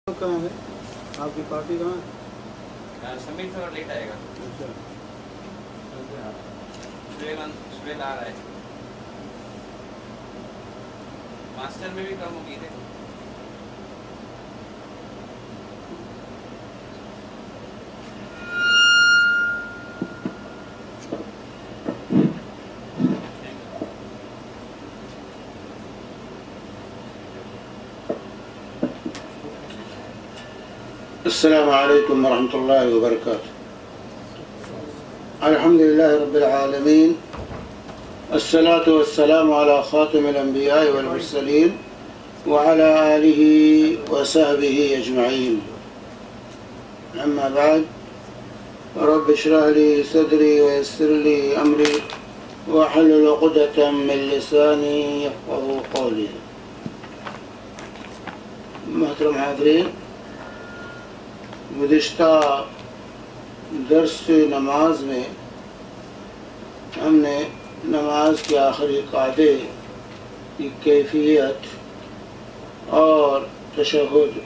کہاں ہے آپ کی پارٹی کہاں ہے؟ سمٹ میں لیٹ آئے گا. اچھا سویل آ رہا ہے. ماسٹر میں بھی کم ہوگی دیکھو. السلام علیکم ورحمۃ اللہ وبرکاتہ. الحمد للہ رب العالمین الصلاة والسلام على خاتم الانبیاء والمرسلین وعلى آلہ وصحبہ اجمعین. اما بعد رب اشرح لي صدری ویسر لي امری واحلل عقدۃ من لسانی یفقہوا قولی. محترم حاضرین، گزشتہ درس نماز میں ہم نے نماز کے آخری قاعدے کی کیفیت اور تشہد،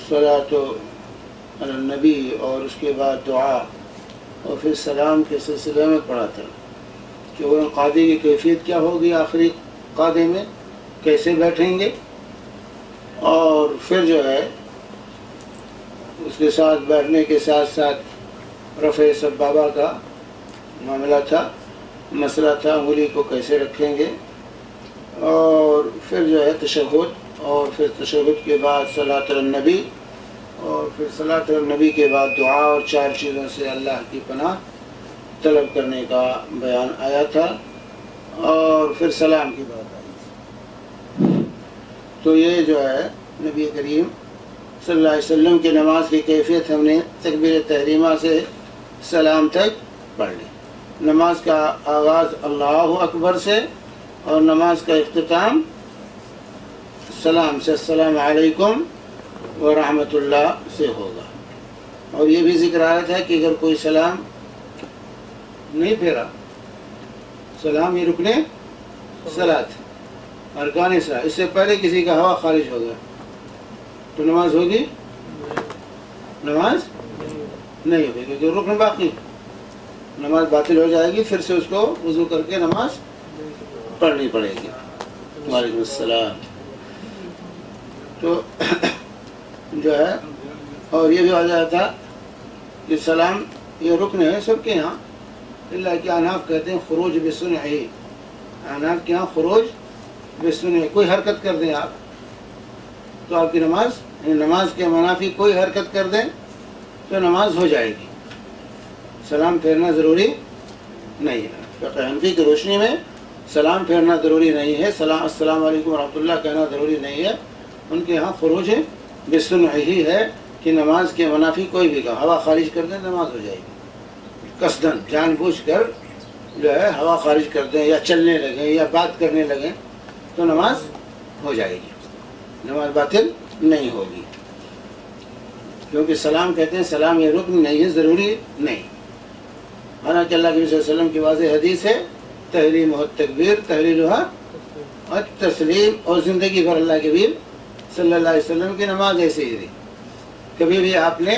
صلاۃ علی النبی اور اس کے بعد دعا اور پھر سلام کے سلسلے میں پڑھا تھا کہ وہ قاعدے کی کیفیت کیا ہوگی، آخری قاعدے میں کیسے بیٹھیں گے، اور پھر جو ہے اس کے ساتھ بیٹھنے کے ساتھ ساتھ رفع سبابہ کا معاملہ تھا، مسئلہ تھا انگلی کو کیسے رکھیں گے، اور پھر جو ہے تشہد، اور پھر تشہد کے بعد صلاۃ علی النبی، اور پھر صلاۃ علی النبی کے بعد دعا، اور 4 چیزوں سے اللہ کی پناہ طلب کرنے کا بیان آیا تھا، اور پھر سلام کی بات آئی. تو یہ جو ہے نبی کریم صلی اللہ علیہ وسلم کی نماز کی کیفیت ہم نے تکبیر تحریمہ سے سلام تک پڑھ لی. نماز کا آغاز اللہ اکبر سے اور نماز کا اختتام سلام سے، السلام علیکم ورحمۃ اللہ سے ہوگا. اور یہ بھی ذکر آیا تھا کہ اگر کوئی سلام نہیں پھیرا، سلام یہ رکنے صلاۃ ارکان صلاۃ، اس سے پہلے کسی کا ہوا خارج ہو گیا تو نماز ہوگی؟ نماز نہیں ہوگی، کیونکہ رکن باقی، نماز باطل ہو جائے گی. پھر سے اس کو وضو کر کے نماز پڑھنی پڑے گی. وعلیکم السلام. تو جو ہے، اور یہ بھی آ جاتا تھا کہ سلام یہ رکن ہے سب کے یہاں، اللہ کے احناف کہتے ہیں خروج بسنعہ، احناف کے یہاں خروج بسنعہ، کوئی حرکت کر دیں آپ تو آپ کی نماز کے منافی کوئی حرکت کر دیں تو نماز ہو جائے گی. سلام پھیرنا ضروری نہیں ہے. فقہ حنفی کی روشنی میں سلام پھیرنا ضروری نہیں ہے، السلام علیکم ورحمۃ اللہ کہنا ضروری نہیں ہے. ان کے ہاں خروج بسنعہ ہی ہے کہ نماز کے منافی کوئی بھی کا ہوا خارج کر دیں نماز ہو جائے گی. قصدن جان بوجھ کر جو ہے ہوا خارج کر دیں یا چلنے لگیں یا بات کرنے لگیں تو نماز ہو جائے گی، نماز باطل نہیں ہوگی. کیونکہ سلام کہتے ہیں سلام یہ رکن نہیں ہے، ضروری نہیں. حالانکہ اللہ کے صلی اللہ علیہ وسلم کی واضح حدیث ہے تحریم التکبیر تحلیلھا التسلیم، اور زندگی بھر اللہ کے نبی صلی اللہ علیہ وسلم کی نماز ایسے ہی تھی. کبھی بھی آپ نے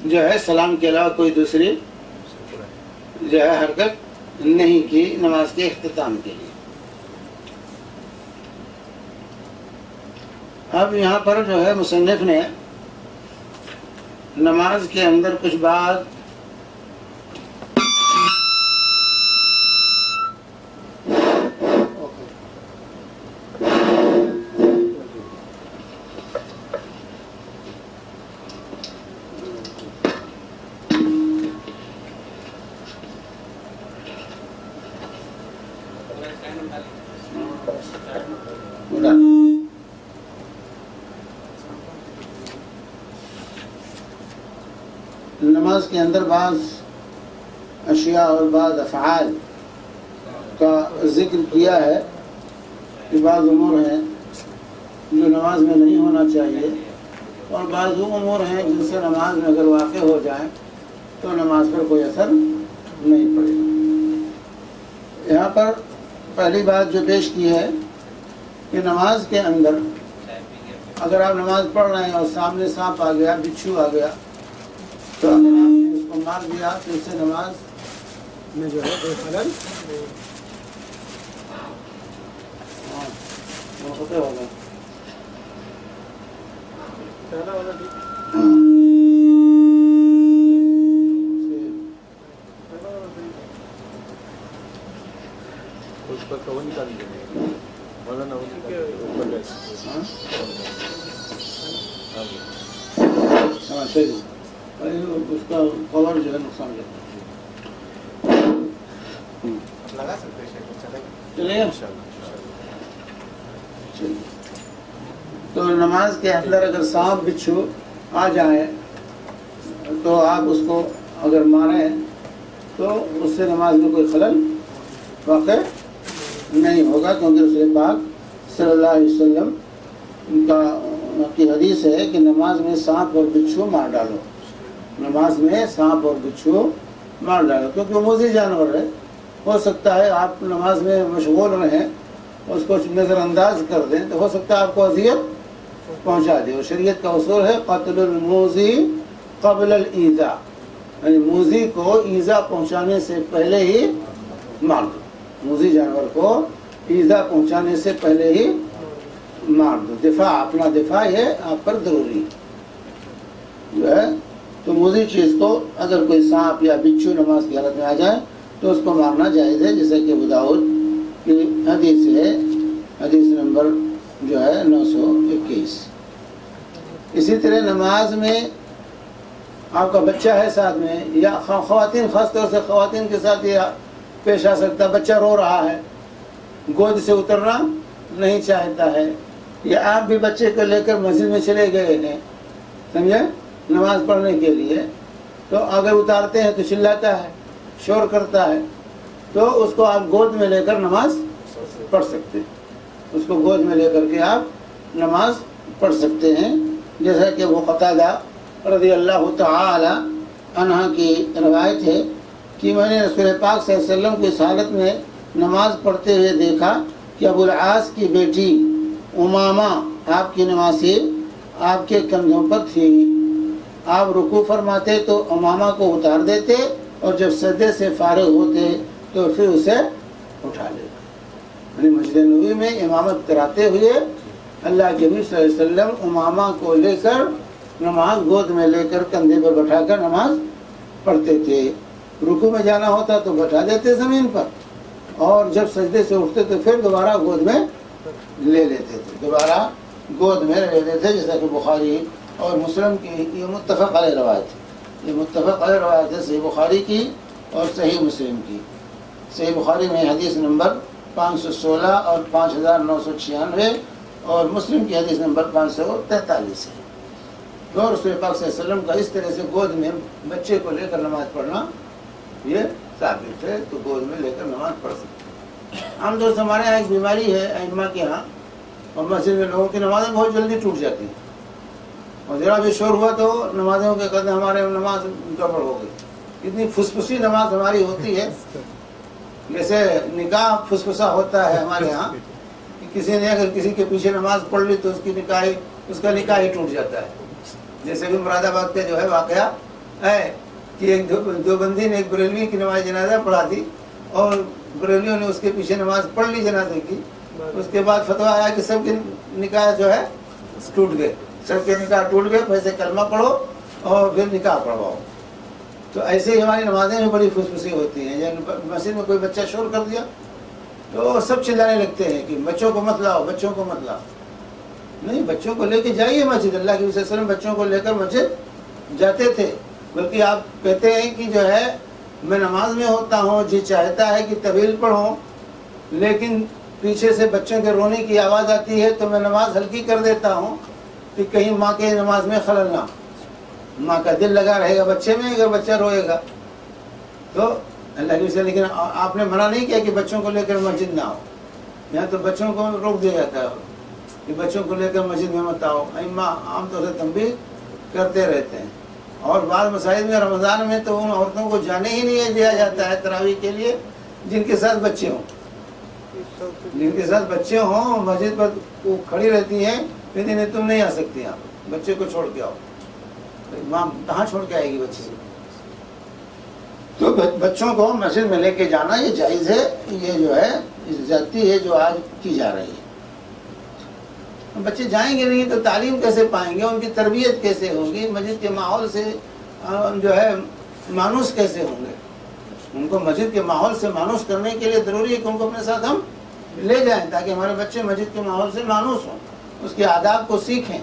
جو ہے سلام کے علاوہ کوئی دوسری جو ہے حرکت نہیں کی نماز کے اختتام کے لیے. اب یہاں پر جو ہے مصنف نے نماز کے اندر کچھ بات نماز کے اندر بعض اشیاء اور بعض افعال کا ذکر کیا ہے کہ بعض امور ہیں جو نماز میں نہیں ہونا چاہیے، اور بعض وہ امور ہیں جن سے نماز میں اگر واقع ہو جائیں تو نماز پر کوئی اثر نہیں پڑے گا. یہاں پر پہلی بات جو پیش کی ہے کہ نماز کے اندر اگر آپ نماز پڑھ رہے ہیں اور سامنے سانپ آ گیا، بچھو آ گیا، تو اگر آپ نے اس کو مار دیا تو اس سے نماز میں جو ہے کوئی خلل ہوگا۔ اس پر کور نکال دیں مولانا، ہاں صحیح، اس کا کور جو ہے نقصان دیتا ہے۔ لگا سکتے ہیں، چلیے تو نماز کے اندر اگر سانپ بچھو آ جائیں تو آپ اس کو اگر ماریں تو اس سے نماز میں کوئی خلل واقع نہیں ہوگا، کیونکہ رسول پاک صلی اللہ علیہ وسلم کی حدیث ہے کہ نماز میں سانپ اور بچھو مار ڈالو، نماز میں سانپ اور بچھو مار ڈالو، کیونکہ وہ موذی جانور ہے۔ ہو سکتا ہے آپ نماز میں مشغول رہیں، اس کو نظر انداز کر دیں تو ہو سکتا ہے آپ کو اذیت پہنچا دے، اور شریعت کا اصول ہے قتل الموذی قبل الایذاء، یعنی موذی کو ایذا پہنچانے سے پہلے ہی مار دو، موذی جانور کو ایذا پہنچانے سے پہلے ہی مار دو، دفاع، اپنا دفاع یہ آپ پر ضروری جو ہے۔ تو موذی چیز کو اگر کوئی سانپ یا بچھو نماز کی حالت میں آ جائے تو اس کو مارنا جائز ہے، جیسے کہ ابو داؤد کی حدیث ہے، حدیث نمبر جو ہے 921۔ اسی طرح نماز میں آپ کا بچہ ہے ساتھ میں، یا خواتین، خاص طور سے خواتین کے ساتھ یہ پیش آ سکتا ہے، بچہ رو رہا ہے، گود سے اترنا نہیں چاہتا ہے، یا آپ بھی بچے کو لے کر مسجد میں چلے گئے ہیں، سمجھے، نماز پڑھنے کے لیے، تو اگر اتارتے ہیں تو چلاتا ہے، شور کرتا ہے، تو اس کو آپ گود میں لے کر نماز پڑھ سکتے ہیں، اس کو گود میں لے کر کے آپ نماز پڑھ سکتے ہیں، جیسا کہ وہ قتادہ رضی اللہ تعالی عنہ کی روایت ہے کہ میں نے رسول پاک صلی اللہ علیہ وسلم کو اس حالت میں نماز پڑھتے ہوئے دیکھا کہ ابو العاص کی بیٹی امامہ آپ کی نمازی آپ کے کندھوں پر تھی، آپ رکوع فرماتے تو امامہ کو اتار دیتے اور جب سجدے سے فارغ ہوتے تو پھر اسے اٹھا لیتے، یعنی مسجد نبوی میں امامت کراتے ہوئے اللہ کے نبی صلی اللہ علیہ وسلم امامہ کو لے کر نماز گود میں لے کر کندھے پر بٹھا کر نماز پڑھتے تھے، رکوع میں جانا ہوتا تو بٹھا دیتے زمین پر، اور جب سجدے سے اٹھتے تو پھر دوبارہ گود میں لے لیتے تھے، دوبارہ گود میں لے لیتے تھے، جیسا کہ بخاری اور مسلم کی یہ متفق علیہ روایت ہے، یہ متفق علیہ روایت ہے صحیح بخاری کی اور صحیح مسلم کی۔ صحیح بخاری میں حدیث نمبر 516 اور 5996 اور مسلم کی حدیث نمبر 543 ہے۔ اور رسول پاک صلی اللہ علیہ وسلم کا اس طرح سے گود میں بچے کو لے کر نماز پڑھنا یہ ثابت ہے، تو گود میں لے کر نماز پڑھ سکتے ہیں۔ عام طور سے ہمارے یہاں ایک بیماری ہے ائمہ کے یہاں، اور مسجد میں لوگوں کی نمازیں بہت جلدی ٹوٹ جاتی ہیں، اور ذرا بھی شور ہوا تو نمازوں کے قدر ہمارے نماز گڑبڑ ہو گئی، اتنی پھسپھسی نماز ہماری ہوتی ہے، جیسے نکاح پھسپھسا ہوتا ہے ہمارے یہاں، کہ کسی نے اگر کسی کے پیچھے نماز پڑھ لی تو اس کا نکاح ہی ٹوٹ جاتا ہے۔ جیسے بھی مراد آباد کا جو ہے واقعہ ہے کہ ایک دو بندی نے ایک بریلوی کی نماز جنازہ پڑھا دی، اور بریلویوں نے اس کے پیچھے نماز پڑھ لی جنازے کی، اس کے بعد فتویٰ آیا کہ سب کے نکاح جو ہے ٹوٹ گئے، سب کے نکاح ٹوٹ گئے، پیسے کلمہ پڑھو اور پھر نکاح پڑھواؤ۔ تو ایسے ہی ہماری نمازیں بھی بڑی پھسپھسی ہوتی ہیں، یعنی مسجد میں کوئی بچہ شور کر دیا تو سب چلانے لگتے ہیں کہ بچوں کو مت لاؤ، بچوں کو مت لاؤ۔ نہیں، بچوں کو لے کے جائیے مسجد، اللہ کے نبی صلی اللہ علیہ وسلم بچوں کو لے کر مسجد جاتے تھے، بلکہ آپ کہتے ہیں کہ جو ہے میں نماز میں ہوتا ہوں، جی چاہتا ہے کہ طویل پڑھوں، لیکن پیچھے سے بچوں کے رونے کی آواز آتی ہے تو میں نماز ہلکی کر دیتا ہوں کہ کہیں ماں کے نماز میں خلل نہ، ماں کا دل لگا رہے گا بچے میں اگر بچہ روئے گا تو اللہ کے وسلم۔ لیکن آپ نے منع نہیں کیا کہ بچوں کو لے کر مسجد نہ آؤ، یہاں تو بچوں کو روک دیا جاتا ہے کہ بچوں کو لے کر مسجد میں مت آؤ۔ ائمہ عام طور سے تنبیہ کرتے رہتے ہیں، اور بعض مساجد میں رمضان میں تو ان عورتوں کو جانے ہی نہیں دیا جاتا ہے تراویح کے لیے جن کے ساتھ بچے ہوں، جن کے ساتھ بچے ہوں مسجد پر وہ کھڑی رہتی ہیں، کہتے نہیں تم نہیں آ سکتی یہاں پر، بچے کو چھوڑ کے آؤ۔ ماں کہاں چھوڑ کے آئے گی بچے کو؟ تو بچوں کو مسجد میں لے کے جانا یہ جائز ہے، یہ جو ہے زیادتی ہے جو آج کی جا رہی ہے۔ بچے جائیں گے نہیں تو تعلیم کیسے پائیں گے، ان کی تربیت کیسے ہوگی، مسجد کے ماحول سے جو ہے مانوس کیسے ہوں گے؟ ان کو مسجد کے ماحول سے مانوس کرنے کے لیے ضروری ہے کہ ان کو اپنے ساتھ ہم لے جائیں تاکہ ہمارے بچے مسجد کے ماحول سے مانوس ہوں، اس کے آداب کو سیکھیں۔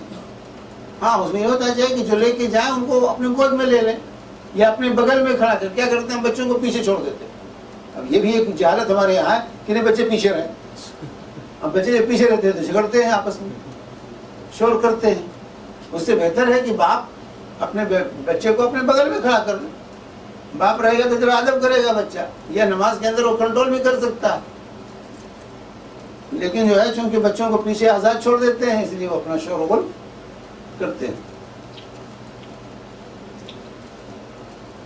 ہاں اس میں یہ ہوتا ہے کہ جو لے کے جائیں ان کو اپنے گود میں لے لیں یا اپنے بغل میں کھڑا کر، کیا کرتے ہیں بچوں کو پیچھے چھوڑ دیتے ہیں۔ اب یہ بھی ایک جہالت ہمارے یہاں ہے کہ نہیں بچے پیچھے رہیں، اب بچے جب پیچھے رہتے ہیں تو جھگڑتے ہیں، آپس میں شور کرتے ہیں۔ اس سے بہتر ہے کہ باپ اپنے بچے کو اپنے بغل میں کھڑا کر دے، باپ رہے گا تو جب ادب کرے گا بچہ، یا نماز کے اندر وہ کنٹرول بھی کر سکتا ہے۔ لیکن جو ہے چونکہ بچوں کو پیچھے آزاد چھوڑ دیتے ہیں اس لیے وہ اپنا شور و غل کرتے ہیں۔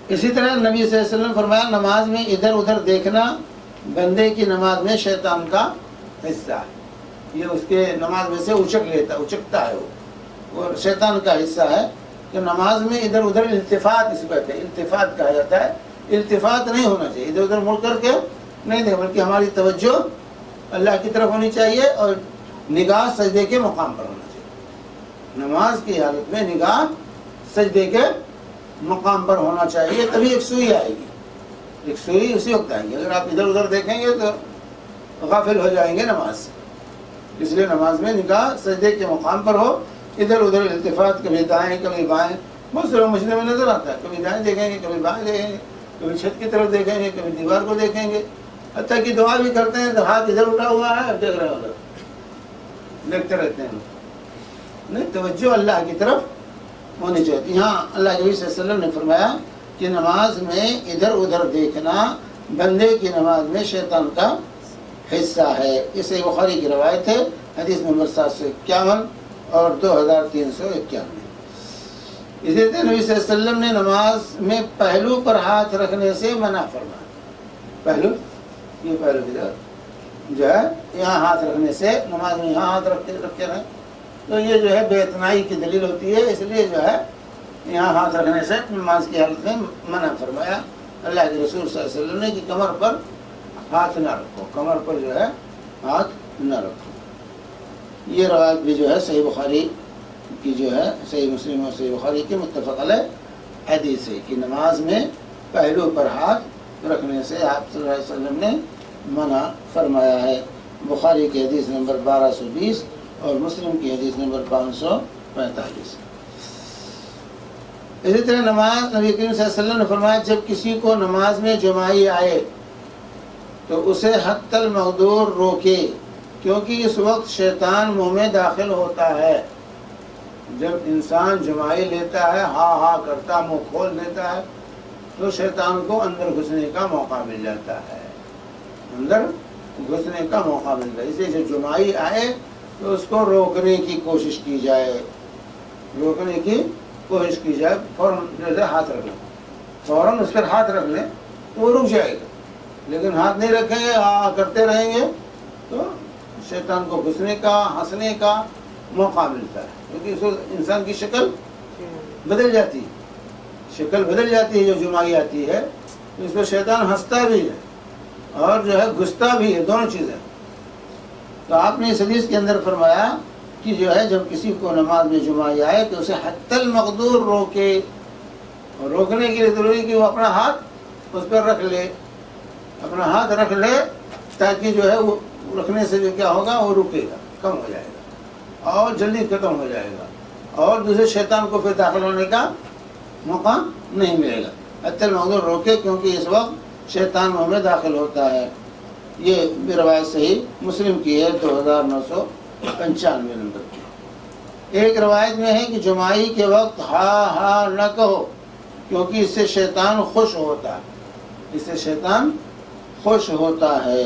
اسی طرح نبی صلی اللہ علیہ وسلم فرمایا نماز میں ادھر ادھر دیکھنا بندے کی نماز میں شیطان کا حصہ ہے، یہ اس کے نماز میں سے اچکتا ہے، وہ شیطان کا حصہ ہے کہ نماز میں ادھر ادھر التفات، اس کو کہتے ہیں التفات کہا جاتا ہے۔ التفات نہیں ہونا چاہیے، ادھر ادھر مڑ کر کے نہیں دیکھ، بلکہ ہماری توجہ اللہ کی طرف ہونی چاہیے اور نگاہ سجدے کے مقام پر ہونا چاہیے۔ نماز کی حالت میں نگاہ سجدے کے مقام پر ہونا چاہیے، تبھی ایک سوئی آئے گی، ایک سوئی اسی وقت آئیں گی۔ اگر آپ ادھر ادھر دیکھیں گے تو غافل ہو جائیں گے نماز سے۔ اس لیے نماز میں نگاہ سجدے کے مقام پر ہو، ادھر ادھر التفات کبھی دائیں کبھی بائیں، بہت سے لوگ مسجد میں نظر آتا ہے، کبھی دائیں دیکھیں گے کبھی بائیں دیکھیں گے، کبھی چھت کی طرف دیکھیں گے کبھی دیوار کو دیکھیں گے، حتیٰ کہ دعا بھی کرتے ہیں تو ہاتھ ادھر اٹھا ہوا ہے دیکھ رہے ہیں ادھر، دیکھتے رہتے ہیں۔ نہیں، توجہ اللہ کی طرف ہونی چاہیے۔ یہاں اللہ کے نبی صلی اللہ علیہ وسلم نے فرمایا کہ نماز میں ادھر ادھر دیکھنا بندے کی نماز میں شیطان کا حصہ ہے۔ یہ صحیح بخاری کی روایت ہے، حدیث نمبر 751 اور 2391۔ اسی طرح نبی صلی اللہ علیہ وسلم نے نماز میں پہلو پر ہاتھ رکھنے سے منع فرمایا۔ پہلو، یہ پہلو کی طرف جو ہے یہاں ہاتھ رکھنے سے، نماز میں یہاں ہاتھ رکھے رہیں تو یہ جو ہے بے اعتنائی کی دلیل ہوتی ہے، اس لیے جو ہے یہاں ہاتھ رکھنے سے نماز کی حالت میں منع فرمایا اللہ کے رسول صلی اللہ علیہ وسلم نے کہ کمر پر ہاتھ نہ رکھو، کمر پر جو ہے ہاتھ نہ رکھو۔ یہ روایت بھی جو ہے صحیح بخاری کی جو ہے، صحیح مسلم اور صحیح بخاری کی متفق علیہ حدیث ہے کہ نماز میں پہلو پر ہاتھ رکھنے سے آپ صلی اللہ علیہ وسلم نے منع فرمایا ہے۔ بخاری کی حدیث نمبر 1220 اور مسلم کی حدیث نمبر 545۔ اسی طرح نماز نبی کریم صلی اللہ علیہ وسلم نے فرمایا جب کسی کو نماز میں جمائی آئے تو اسے حتی المقدور روکے، کیونکہ اس وقت شیطان منہ میں داخل ہوتا ہے۔ جب انسان جمائی لیتا ہے، ہاں ہاں کرتا، منہ کھول دیتا ہے، تو شیطان کو اندر گھسنے کا موقع مل جاتا ہے، اندر گھسنے کا موقع ملتا ہے۔ اس لیے جب جمائی آئے تو اس کو روکنے کی کوشش کی جائے، روکنے کی کوشش کی جائے، فوراً جیسے ہاتھ رکھ لیں، فوراً اس پر ہاتھ رکھ لیں تو وہ رک جائے گا۔ لیکن ہاتھ نہیں رکھیں گے، ہاں کرتے رہیں گے تو شیطان کو گھسنے کا، ہنسنے کا موقع ملتا ہے، کیونکہ اس وقت انسان کی شکل بدل جاتی ہے، شکل بدل جاتی ہے جو جمائی آتی ہے، تو اس پر شیطان ہنستا بھی ہے اور جو ہے گھستا بھی ہے، دونوں چیزیں۔ تو آپ نے اس حدیث کے اندر فرمایا کہ جو ہے جب کسی کو نماز میں جمائی آئے تو اسے حتی المقدور روکے، اور روکنے کے لیے ضروری کہ وہ اپنا ہاتھ اس پر رکھ لے، اپنا ہاتھ رکھ لے تاکہ جو ہے وہ رکھنے سے جو کیا ہوگا وہ رکے گا، کم ہو جائے گا اور جلدی ختم ہو جائے گا، اور دوسرے شیطان کو پھر داخل ہونے کا موقع نہیں ملے گا۔ حتی المقدور روکے کیونکہ اس وقت شیطان منہ میں داخل ہوتا ہے۔ یہ بھی روایت صحیح مسلم کی ہے 2995 نمبر کی۔ ایک روایت میں ہے کہ جمائی کے وقت ہاں ہاں نہ کہو، کیونکہ اس سے شیطان خوش ہوتا ہے، اس سے شیطان خوش ہوتا ہے۔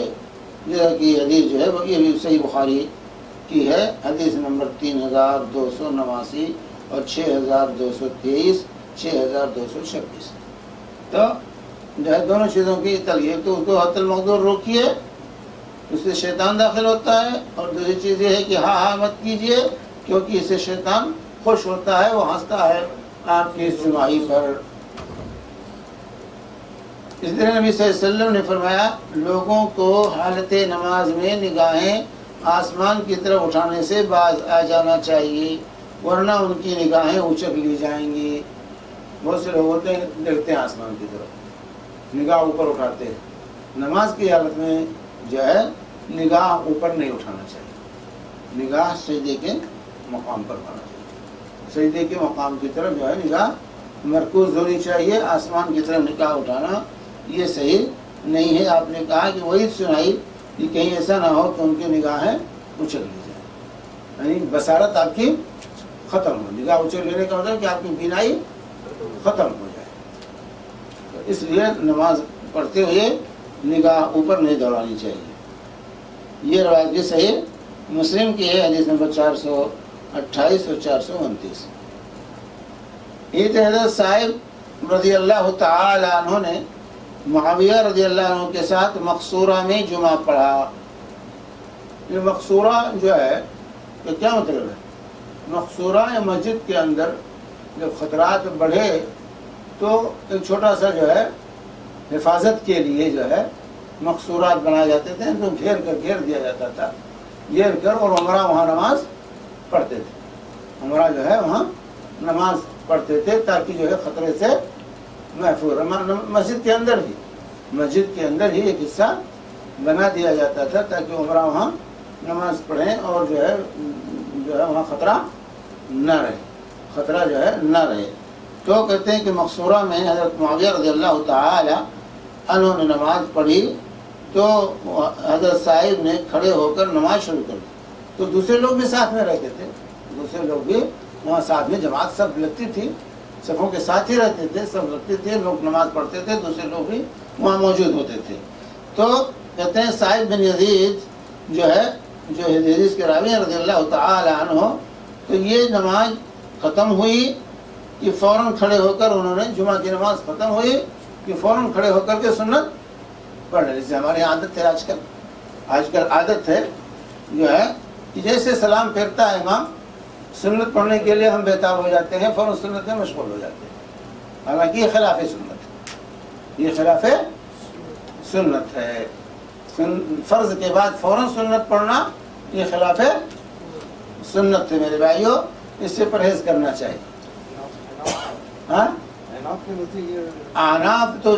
جیسا کہ حدیث جو ہے وہ یہ بھی صحیح بخاری کی ہے، حدیث نمبر 3289 اور 6223 6226۔ تو جو ہے دونوں چیزوں کی تلیہ، تو اس کو حتی المقدور روکیے، اس سے شیطان داخل ہوتا ہے، اور دوسری چیز یہ ہے کہ ہاں ہاں مت کیجئے کیونکہ اسے شیطان خوش ہوتا ہے، وہ ہنستا ہے آپ کی اس جمعی پر۔ اس طرح نبی صلی اللہ علیہ وسلم نے فرمایا لوگوں کو حالت نماز میں نگاہیں آسمان کی طرف اٹھانے سے باز آ جانا چاہیے، ورنہ ان کی نگاہیں اچک لی جائیں گی۔ بہت سے لوگ ہوتے ہیں دیکھتے ہیں آسمان کی طرف، نگاہ اوپر اٹھاتے ہیں۔ نماز کی حالت میں جو ہے نگاہ اوپر نہیں اٹھانا چاہیے، نگاہ سجدے کے مقام پر ہونا چاہیے، سجدے کے مقام کی طرف جو ہے نگاہ مرکوز ہونی چاہیے۔ آسمان کی طرف نگاہ اٹھانا یہ صحیح نہیں ہے۔ آپ نے کہا کہ وہی سنائی کہ کہیں ایسا نہ ہو کہ ان کی نگاہیں اچک لی جائیں، یعنی بصارت آپ کی ختم ہو۔ نگاہ اچک لینے کا مطلب کہ آپ کی بینائی ختم ہو جائے، اس لیے نماز پڑھتے ہوئے نگاہ اوپر نہیں دوڑانی چاہیے۔ یہ روایت بھی صحیح مسلم کی ہے، حدیث نمبر 428 اور 429۔ حضرت صاحب رضی اللہ تعالی عنہ نے معاویہ رضی اللہ عنہ کے ساتھ مقصورہ میں جمعہ پڑھا۔ یہ مقصورہ جو ہے کہ کیا مطلب ہے؟ مقصورہ یا مسجد کے اندر جب خطرات بڑھے تو ایک چھوٹا سا جو ہے حفاظت کے لیے جو ہے مقصورات بنائے جاتے تھے، تو گھیر دیا جاتا تھا، گھیر کر، اور عمرہ وہاں نماز پڑھتے تھے۔ عمرہ جو ہے وہاں نماز پڑھتے تھے تاکہ جو ہے خطرے سے محفوظ۔ مسجد کے اندر ہی ایک حصہ بنا دیا جاتا تھا تاکہ عمرہ وہاں نماز پڑھیں اور جو ہے وہاں خطرہ جو ہے نہ رہے۔ تو کہتے ہیں کہ مقصورہ میں حضرت معاویہ رضی اللہ تعالی عنہ نے نماز پڑھی تو حضرت صاحب نے کھڑے ہو کر نماز شروع کر دی، تو دوسرے لوگ بھی ساتھ میں رہتے تھے، دوسرے لوگ بھی وہاں ساتھ میں، جماعت سب لگتی تھی، صفوں کے ساتھ ہی رہتے تھے، سب لگتے تھے، لوگ نماز پڑھتے تھے، دوسرے لوگ بھی وہاں موجود ہوتے تھے۔ تو کہتے ہیں صاحب بن یزید جو ہے، جو حدیث کے راوی رضی اللہ تعالی عنہ، تو یہ نماز ختم ہوئی کہ فوراً کھڑے ہو کر انہوں نے، جمعہ کی نماز ختم ہوئی کہ فوراً کھڑے ہو کر کے سنت پڑھ لیں۔ جیسے ہماری عادت ہے آج کل عادت ہے جو ہے کہ جیسے سلام پھیرتا ہے امام، سنت پڑھنے کے لیے ہم بےتاب ہو جاتے ہیں، فوراً سنت میں مشغول ہو جاتے ہیں، حالانکہ یہ خلاف سنت ہے، یہ خلاف سنت ہے۔ فرض کے بعد فوراً سنت پڑھنا یہ خلاف سنت ہے میرے بھائیوں، اس سے پرہیز کرنا چاہیے۔ ہاں آناف تو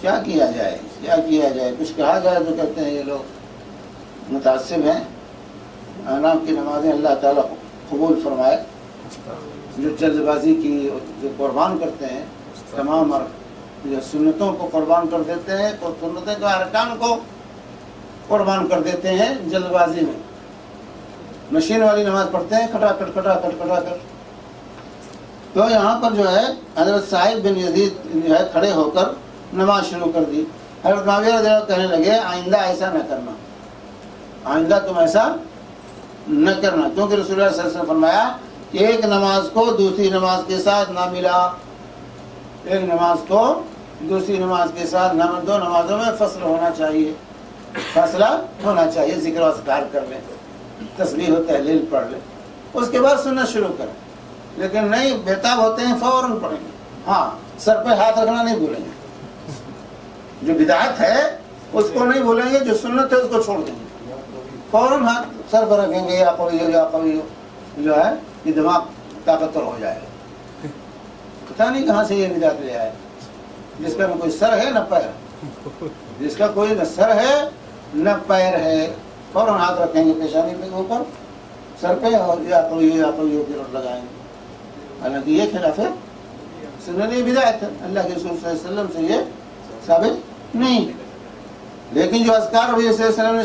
کیا کیا جائے، کچھ کہا جائے تو کہتے ہیں یہ لوگ متعصب ہیں۔ آناف کی نمازیں اللہ تعالیٰ قبول فرمائے، جو جلد بازی کی جو قربان کرتے ہیں، تمام جو سنتوں کو قربان کر دیتے ہیں، سنتوں کے ارکان کو قربان کر دیتے ہیں جلد بازی میں، مشین والی نماز پڑھتے ہیں کھٹا کر۔ تو یہاں پر جو ہے حضرت صاحب بن یزید جو ہے کھڑے ہو کر نماز شروع کر دی۔ حضرت معاویہ رضی اللہ کہنے لگے آئندہ ایسا نہ کرنا، آئندہ تم ایسا نہ کرنا، کیونکہ رسول اللہ صلی اللہ علیہ وسلم نے فرمایا کہ ایک نماز کو دوسری نماز کے ساتھ نہ ملا، ایک نماز کو دوسری نماز کے ساتھ نہ، دو نمازوں میں فصل ہونا چاہیے، ذکر و اذکار کر لیں، تسبیح و تحلیل پڑھ لیں، اس کے بعد سنت شروع کریں، لیکن نہیں بےتاب ہوتے ہیں فوراً پڑھیں گے۔ ہاں سر پہ ہاتھ رکھنا نہیں بھولیں گے، جو بدعت ہے اس کو نہیں بھولیں گے، جو سنت ہے اس کو چھوڑ دیں گے، فوراً ہاتھ سر پر رکھیں گے، یا قوی جو ہے یہ دماغ طاقتور ہو جائے گا۔ پتہ نہیں کہاں سے یہ بدعت لے آئے، جس کا نہ کوئی سر ہے نہ پیر، جس کا کوئی نہ سر ہے نہ پیر ہے، فوراً ہاتھ رکھیں گے پیشانی پہ اوپر، سر پہ، اور یا قوی کی روٹ لگائیں گے، حالانکہ یہ خلاف ہے سنت بدعت ہے، اللہ کے رسول صلی اللہ علیہ وسلم سے یہ ثابت نہیں۔ لیکن جو اذکار نبی صلی اللہ علیہ وسلم نے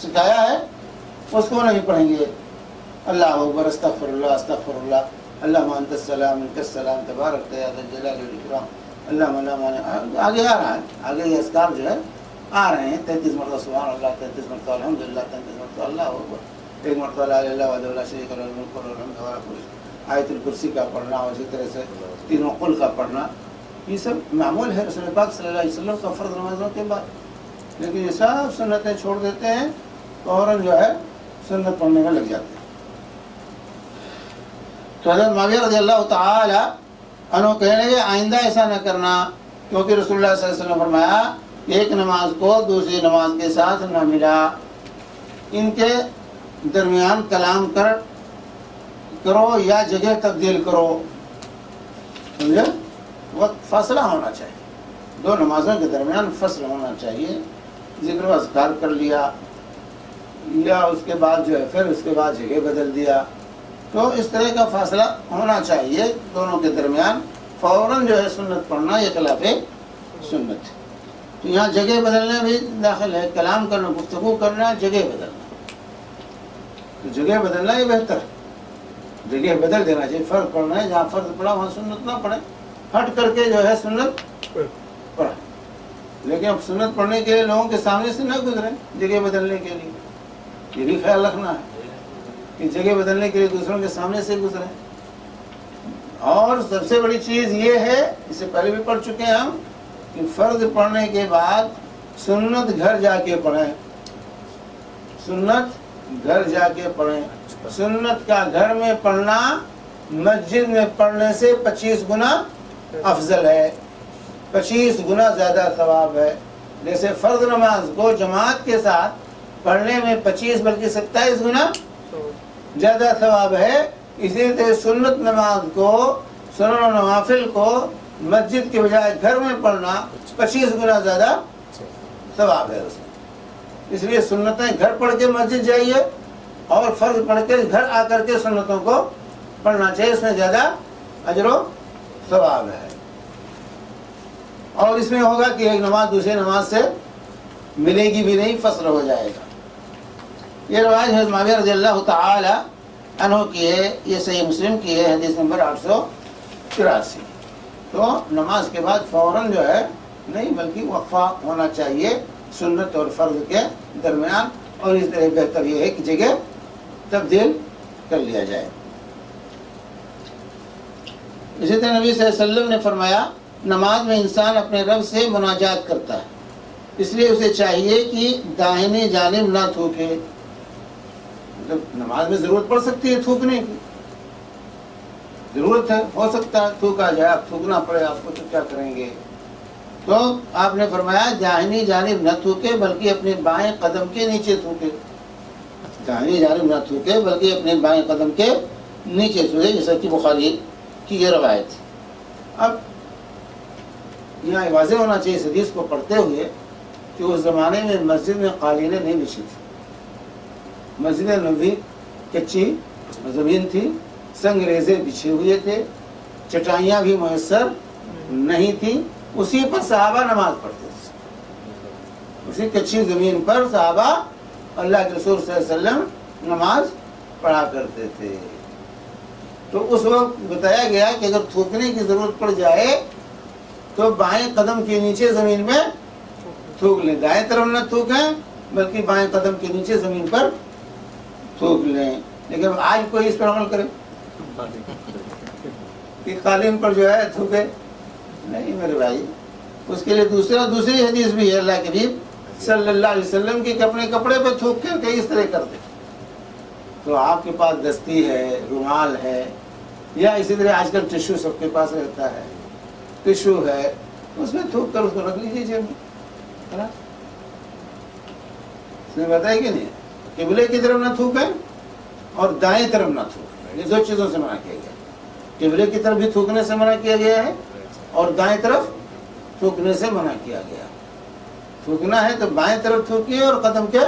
سکھایا ہے اس کو نہیں پڑھیں گے، اللہ اکبر، استغفر اللہ، اللہم انت السلام منک السلام تبارک یا ذا الجلال والاکرام، اللہم لا مانع، آگے آ رہا ہے، آگے یہ اذکار جو ہے آ رہے ہیں، 33 مرتبہ سبحان اللہ، 33 مرتبہ الحمدللہ، 33 مرتبہ اللہ اکبر، 1 مرتبہ لا الہ الا اللہ وحدہ لا شریک لہ الملک وله الحمد وهو على كل شيء، آیت الکرسی کا پڑھنا، اور اسی طرح سے تینوں قل کا پڑھنا، یہ سب معمول ہے رسول پاک صلی اللہ علیہ وسلم کا فرض نمازوں کے بعد، لیکن یہ سب سنتیں چھوڑ دیتے ہیں، فوراً جو ہے سنت پڑھنے میں لگ جاتے ہیں۔ تو حضرت معاویہ رضی اللہ تعالی عنہ کہنے کہ آئندہ ایسا نہ کرنا، کیونکہ رسول اللہ صلی اللہ علیہ وسلم نے فرمایا ایک نماز کو دوسری نماز کے ساتھ نہ ملا، ان کے درمیان کلام کرو یا جگہ تبدیل کرو، سمجھے؟ وقت فاصلہ ہونا چاہیے، دو نمازوں کے درمیان فصل ہونا چاہیے، ذکر و اذکار کر لیا یا اس کے بعد جو ہے پھر اس کے بعد جگہ بدل دیا، تو اس طرح کا فاصلہ ہونا چاہیے دونوں کے درمیان، فوراً جو ہے سنت پڑھنا یہ خلاف سنت ہے۔ تو یہاں جگہ بدلنا بھی داخل ہے، کلام کرنا، گفتگو کرنا، جگہ بدلنا، تو جگہ بدلنا یہ بہتر ہے، جگہ بدل دینا چاہیے، فرض پڑھنا ہے جہاں فرض پڑھا وہاں سنت نہ پڑھے، ہٹ کر کے جو ہے سنت پڑھا، لیکن اب سنت پڑھنے کے لیے لوگوں کے سامنے سے نہ گزرے، جگہ بدلنے کے لیے یہ بھی خیال رکھنا ہے کہ جگہ بدلنے کے لیے دوسروں کے سامنے سے گزرے۔ اور سب سے بڑی چیز یہ ہے، اس سے پہلے بھی پڑھ چکے ہیں ہم، کہ فرض پڑھنے کے بعد سنت گھر جا کے پڑھیں، سنت گھر جا کے پڑھیں، سنت کا گھر میں پڑھنا مسجد میں پڑھنے سے 25 گنا افضل ہے، 25 گنا زیادہ ثواب ہے۔ جیسے فرض نماز کو جماعت کے ساتھ پڑھنے میں 25 بلکہ 27 گنا زیادہ ثواب ہے، اسی طرح سنت نماز کو، سنن و نوافل کو مسجد کے بجائے گھر میں پڑھنا 25 گنا زیادہ ثواب ہے اس میں۔ اس لیے سنتیں گھر پڑھ کے مسجد جائیے اور فرض پڑھ کے گھر آ کر کے سنتوں کو پڑھنا چاہیے، اس میں زیادہ اجر و ثواب ہے۔ اور اس میں ہوگا کہ ایک نماز دوسری نماز سے ملے گی بھی نہیں، فصل ہو جائے گا۔ یہ روایت حضرت معاویہ رضی اللہ تعالی عنہ کی ہے، یہ صحیح مسلم کی ہے، حدیث نمبر 883۔ تو نماز کے بعد فوراً جو ہے نہیں بلکہ وقفہ ہونا چاہیے سنت اور فرض کے درمیان، اور اس طرح بہتر یہ ہے کہ جگہ تبدیل کر لیا جائے۔ اسی طرح نبی صلی اللہ علیہ وسلم نے فرمایا نماز میں انسان اپنے رب سے مناجات کرتا ہے، اس لیے اسے چاہیے کہ داہنی جانب نہ تھوکے۔ نماز میں ضرورت پڑ سکتی ہے تھوکنے کی، ضرورت ہے، ہو سکتا ہے تھوکا جائے، آپ تھوکنا پڑے آپ کو تو کیا کریں گے؟ تو آپ نے فرمایا داہنی جانب نہ تھوکے بلکہ اپنے بائیں قدم کے نیچے تھوکے، داہنی جانب نہ تھوکے بلکہ اپنے بائیں قدم کے نیچے تھوکے، جیسا کہ بخاری کی یہ روایت ہے۔ اب یہاں واضح ہونا چاہیے اس حدیث کو پڑھتے ہوئے کہ اس زمانے میں مسجد میں قالینیں نہیں بچھی تھی، مسجد نبوی کچی زمین تھی، سنگ ریزے بچھے ہوئے تھے، چٹائیاں بھی میسر نہیں تھیں، اسی پر صحابہ نماز پڑھتے تھے، اسی کچی زمین پر صحابہ اللہ کے رسول صلی اللہ علیہ وسلم نماز پڑھا کرتے تھے۔ تو اس وقت بتایا گیا کہ اگر تھوکنے کی ضرورت پڑ جائے تو بائیں قدم کے نیچے زمین میں تھوک لیں، دائیں طرف نہ تھوکیں بلکہ بائیں قدم کے نیچے زمین پر تھوک لیں۔ لیکن آج کوئی اس پر عمل کرے کہ قالین پر جو ہے تھوکے نہیں میرے بھائی، اس کے لیے دوسری حدیث بھی ہے اللہ کے حبیب صلی اللہ علیہ وسلم کی کہ اپنے کپڑے پہ تھوک کر کے اس طرح کر دیں۔ تو آپ کے پاس دستی ہے، رومال ہے، یا اسی طرح آج کل ٹشو سب کے پاس رہتا ہے، ٹشو ہے، اس میں تھوک کر اس کو رکھ لیجیے جیب میں۔ اس نے بتایا کہ نہیں قبلے کی طرف نہ تھوکیں اور دائیں طرف نہ تھوکیں، یہ دو چیزوں سے منع کیا گیا، قبلے کی طرف بھی تھوکنے سے منع کیا گیا ہے اور دائیں طرف تھوکنے سے منع کیا گیا۔ تھوکنا ہے تو بائیں طرف تھوکیے اور قدم کے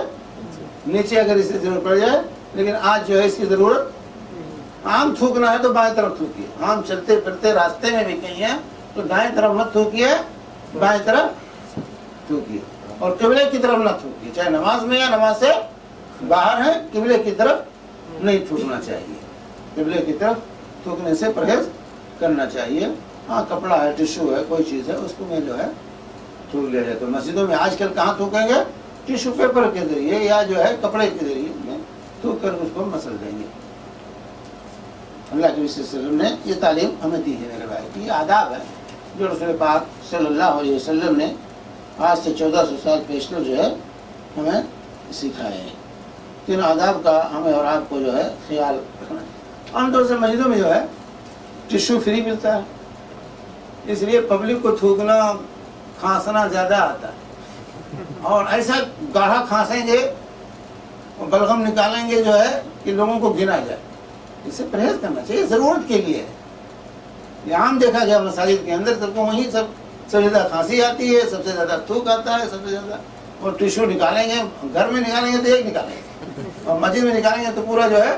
نیچے اگر اس کی ضرورت پڑ جائے، لیکن آج جو ہے اس کی ضرورت عام تھوکنا ہے تو بائیں طرف تھوکیے، عام چلتے پھرتے راستے میں بھی کہیں ہیں تو دائیں طرف مت تھوکیے، بائیں طرف تھوکیے، اور قبلے کی طرف نہ تھوکیے، چاہے نماز میں یا نماز سے باہر ہے، قبلے کی طرف نہیں تھوکنا چاہیے، قبلے کی طرف تھوکنے سے پرہیز کرنا چاہیے۔ ہاں کپڑا ہے، ٹشو ہے، کوئی چیز ہے، اس کو میں جو ہے تھوک لیا جائے۔ تو مسجدوں میں آج کل کہاں تھوکیں گے؟ ٹشو پیپر کے ذریعے یا جو ہے کپڑے کے ذریعے میں تھوک کر اس کو مسل دیں گے۔ اللہ کے صلی اللہ علیہ وسلم نے یہ تعلیم ہمیں دی ہے میرے بھائی، یہ آداب ہے جو رسول پاک صلی اللہ علیہ وسلم نے آج سے 1400 سال پیشتر جو ہے ہمیں سکھائے ہیں۔ ان آداب کا ہمیں اور آپ کو جو ہے خیال رکھنا ہے۔ عام طور سے مسجدوں میں جو ہے ٹشو فری ملتا ہے، اس لیے پبلک کو تھوکنا کھانسنا زیادہ آتا ہے، اور ایسا گاڑھا کھانسیں گے بلغم نکالیں گے جو ہے کہ لوگوں کو گنا جائے. اس سے پرہیز کرنا چاہیے، ضرورت کے لیے ہے. یہ عام دیکھا گیا مساجد کے اندر سب کو وہیں سب سے زیادہ کھانسی آتی ہے، سب سے زیادہ تھوک آتا ہے، سب سے زیادہ. اور ٹشو نکالیں گے، گھر میں نکالیں گے تو ایک نکالیں گے، اور مسجد میں نکالیں گے تو پورا جو ہے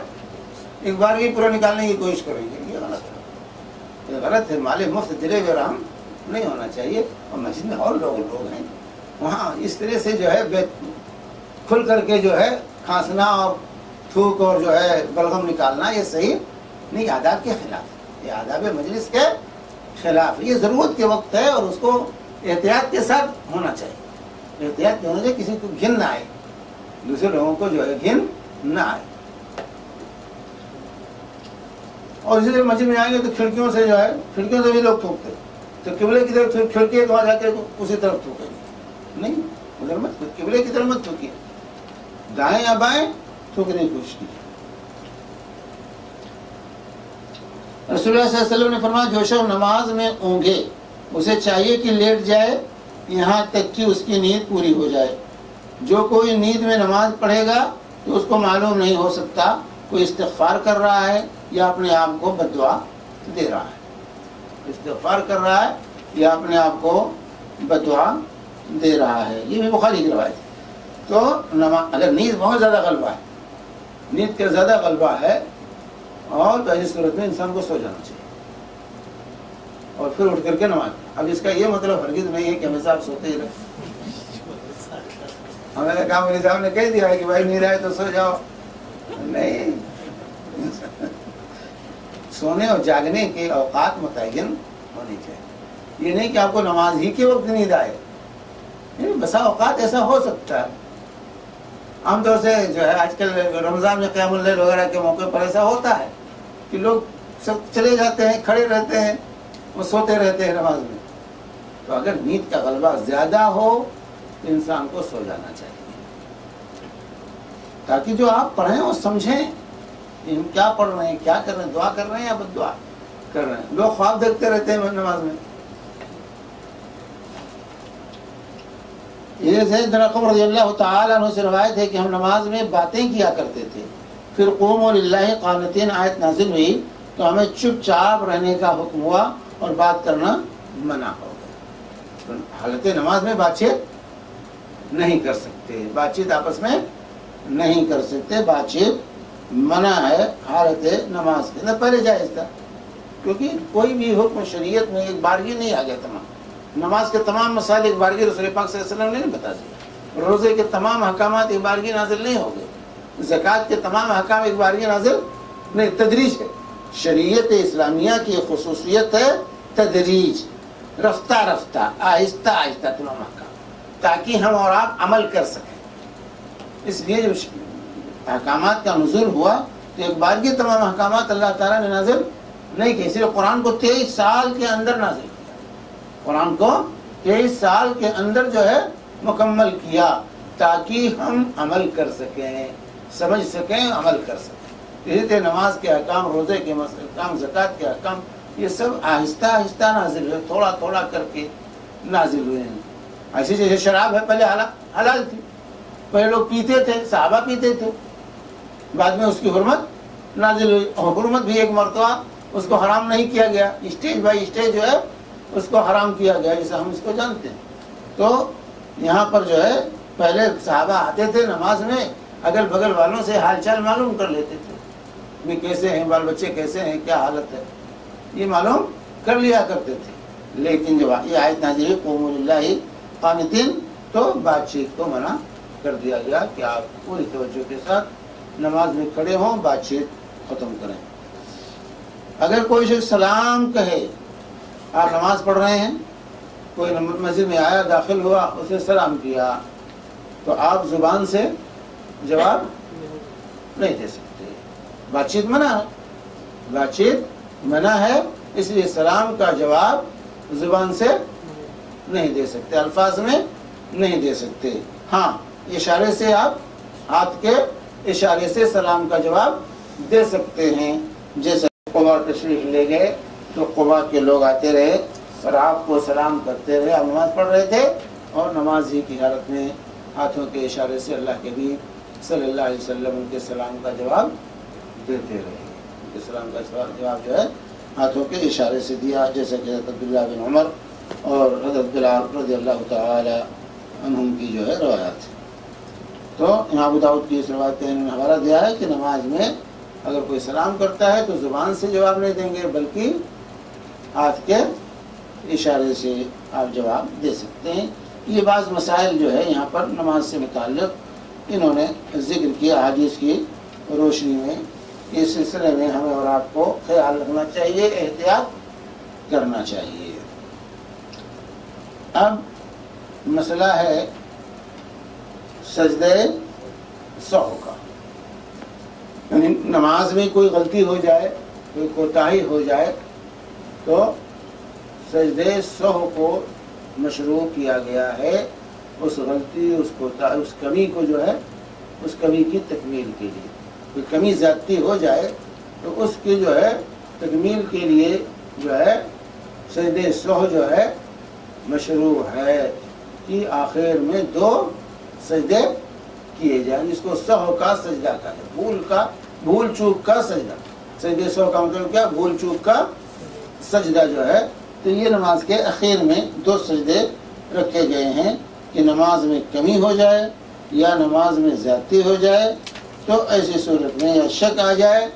ایک بار ہی پورا نکالنے کی کوشش کریں گے. یہ غلط ہے، یہ غلط ہے. مال مفت دلے ہوئے رحم نہیں ہونا چاہیے. اور مسجد میں اور لوگ ہیں وہاں اس طرح سے جو ہے کھل کر کے جو ہے کھانسنا اور تھوک اور جو ہے بلغم نکالنا یہ صحیح نہیں، آداب کے خلاف، یہ آداب مجلس کے خلاف. یہ ضرورت کے وقت ہے اور اس کو احتیاط کے ساتھ ہونا چاہیے. احتیاط کے ہونے سے کسی کو گھن نہ آئے، دوسرے لوگوں کو جو ہے گھن نہ آئے. اور اسی طرح مسجد میں آئیں گے تو کھڑکیوں سے جو ہے کھڑکیوں سے بھی لوگ تھوکتے، تو قبلے کی طرف کھڑکی ہے تو وہاں جا کے اسی طرف تھوکیں گے. نہیں، ادھر مت، قبلے کی طرف مت تھوکیے، دائیں یا بائیں تھوکنے کی کوشش کیجیے. رسول اللہ صلی اللہ علیہ وسلم نے فرمایا جو شخص نماز میں اونگے اسے چاہیے کہ لیٹ جائے یہاں تک کہ اس کی نیند پوری ہو جائے. جو کوئی نیند میں نماز پڑھے گا تو اس کو معلوم نہیں ہو سکتا کوئی استغفار کر رہا ہے یا اپنے آپ کو بد دعا دے رہا ہے. استغفار کر رہا ہے یا اپنے آپ کو بد دعا دے رہا ہے. یہ بھی بخاری کی روایت ہے. تو اگر نیند بہت زیادہ غلبہ ہے، نیند کا زیادہ غلبہ ہے، اور تو ایسی صورت میں انسان کو سو جانا چاہیے اور پھر اٹھ کر کے نماز. اب اس کا یہ مطلب ہرگز نہیں ہے کہ ہمیشہ آپ سوتے ہی رہے. ہمارے کام والی صاحب نے کہہ دیا ہے کہ بھائی نیند آئے تو سو جاؤ. نہیں، سونے اور جاگنے کے اوقات متعین ہونے چاہیے. یہ نہیں کہ آپ کو نماز ہی کے وقت نیند آئے. بسا اوقات ایسا ہو سکتا ہے. عام طور سے جو ہے آج کل رمضان میں قیام اللیل وغیرہ کے موقع پر ایسا ہوتا ہے کہ لوگ سب چلے جاتے ہیں، کھڑے رہتے ہیں، وہ سوتے رہتے ہیں نماز میں. تو اگر نیند کا غلبہ زیادہ ہو تو انسان کو سو جانا چاہیے، تاکہ جو آپ پڑھیں وہ سمجھیں ہم کیا پڑھ رہے ہیں، کیا کر رہے ہیں، دعا کر رہے ہیں یا بد دعا کر رہے ہیں. لوگ خواب دیکھتے رہتے ہیں نماز میں. یہ زید بن ارقم رضی اللہ تعالیٰ عنہ سے روایت ہے کہ ہم نماز میں باتیں کیا کرتے تھے. پھر قوموا للہ قانتین آیت نازل ہوئی تو ہمیں چپ چاپ رہنے کا حکم ہوا اور بات کرنا منع ہو گیا. حالت نماز میں بات چیت نہیں کر سکتے، بات چیت آپس میں نہیں کر سکتے. بات چیت منع ہے حالت نماز کے اندر. پہلے جائز تھا کیونکہ کوئی بھی حکم شریعت میں ایک بارگی نہیں آ گیا. تمام نماز کے تمام مسائل ایک بارگی رسول پاک صلی اللہ علیہ وسلم نے نہیں بتا دیا. روزے کے تمام احکامات ایک بارگی نازل نہیں ہو گئے. زکوٰۃ کے تمام احکام ایک بارگی نازل نہیں، تدریج ہے. شریعت اسلامیہ کی خصوصیت ہے تدریج، رفتہ رفتہ، آہستہ آہستہ تمام احکام، تاکہ ہم اور آپ عمل کر سکیں. اس لیے جب احکامات کا نزول ہوا تو ایک بارگی تمام احکامات اللہ تعالیٰ نے نازل نہیں کیے. اس لیے قرآن کو 23 سال کے اندر نازل کیا. قرآن کو 23 سال کے اندر جو ہے مکمل کیا تاکہ ہم عمل کر سکیں، سمجھ سکیں، عمل کر سکیں. اسی طرح نماز کے احکام، روزے کے احکام، زکوٰۃ کے احکام، یہ سب آہستہ آہستہ نازل ہوئے، تھوڑا تھوڑا کر کے نازل ہوئے ہیں. ایسی جیسے شراب ہے، پہلے حلال تھی، پہلے لوگ پیتے تھے، صحابہ پیتے تھے، بعد میں اس کی حرمت نازل ہوئی. اور حرمت بھی ایک مرتبہ اس کو حرام نہیں کیا گیا، اسٹیج بائی اسٹیج جو ہے اس کو حرام کیا گیا، جیسے ہم اس کو جانتے ہیں. تو یہاں پر جو ہے پہلے صحابہ آتے تھے نماز میں، اگل بغل والوں سے حال چال معلوم کر لیتے تھے بھی کیسے ہیں، بال بچے کیسے ہیں، کیا حالت ہے، یہ معلوم کر لیا کرتے تھے. لیکن جب یہ آیت نازل ہوئی قوموا للہ قانتین تو بات چیت کو منع کر دیا گیا کہ آپ پوری توجہ کے ساتھ نماز میں کھڑے ہوں، بات چیت ختم کریں. اگر کوئی شخص سلام کہے، آپ نماز پڑھ رہے ہیں، کوئی مسجد میں آیا، داخل ہوا، اس نے سلام کیا، تو آپ زبان سے جواب نہیں دے سکتے. بات چیت منع ہے، بات چیت منع ہے، اس لیے سلام کا جواب زبان سے نہیں دے سکتے، الفاظ میں نہیں دے سکتے. ہاں، اشارے سے آپ ہاتھ کے اشارے سے سلام کا جواب دے سکتے ہیں، جیسے قبا تشریف لے گئے تو قبا کے لوگ آتے رہے اور آپ کو سلام کرتے رہے، آپ نماز پڑھ رہے تھے اور نماز ہی کی حالت میں ہاتھوں کے اشارے سے اللہ کے نبی صلی اللہ علیہ وسلم ان کے سلام کا جواب دیتے رہے۔ ان کے سلام کا جواب جو ہے ہاتھوں کے اشارے سے دیا، جیسے کہ حضرت عبداللہ بن عمر اور حضرت بلال رضی اللہ تعالی عنہم کی جو ہے روایات ہے۔ تو یہاں ابو داؤد کی اس روایت کا انہوں نے حوالہ دیا ہے کہ نماز میں اگر کوئی سلام کرتا ہے تو زبان سے جواب نہیں دیں گے بلکہ ہاتھ کے اشارے سے آپ جواب دے سکتے ہیں۔ یہ بعض مسائل جو ہے یہاں پر نماز سے متعلق انہوں نے ذکر کیا حدیث کی روشنی میں۔ اس سلسلے میں ہمیں اور آپ کو خیال رکھنا چاہیے، احتیاط کرنا چاہیے۔ اب مسئلہ ہے سجدہ سہو کا، یعنی نماز میں کوئی غلطی ہو جائے، کوئی کوتاہی ہو جائے تو سجدہ سہو کو مشروع کیا گیا ہے اس غلطی، اس کمی کو جو ہے اس کمی کی تکمیل کے لیے۔ کوئی کمی زیادتی ہو جائے تو اس کی جو ہے تکمیل کے لیے جو ہے سجدہ سہو جو ہے مشروع ہے کہ آخر میں 2 سجدے کیے جائیں، جس کو سہو کا سجدہ کہا ہے، بھول چوک کا سجدہ۔ سجدہ سہو کا مطلب کیا؟ بھول چوک کا سجدہ جو ہے۔ تو یہ نماز کے اخیر میں 2 سجدے رکھے گئے ہیں کہ نماز میں کمی ہو جائے یا نماز میں زیادتی ہو جائے تو ایسی صورت میں، یا شک آ جائے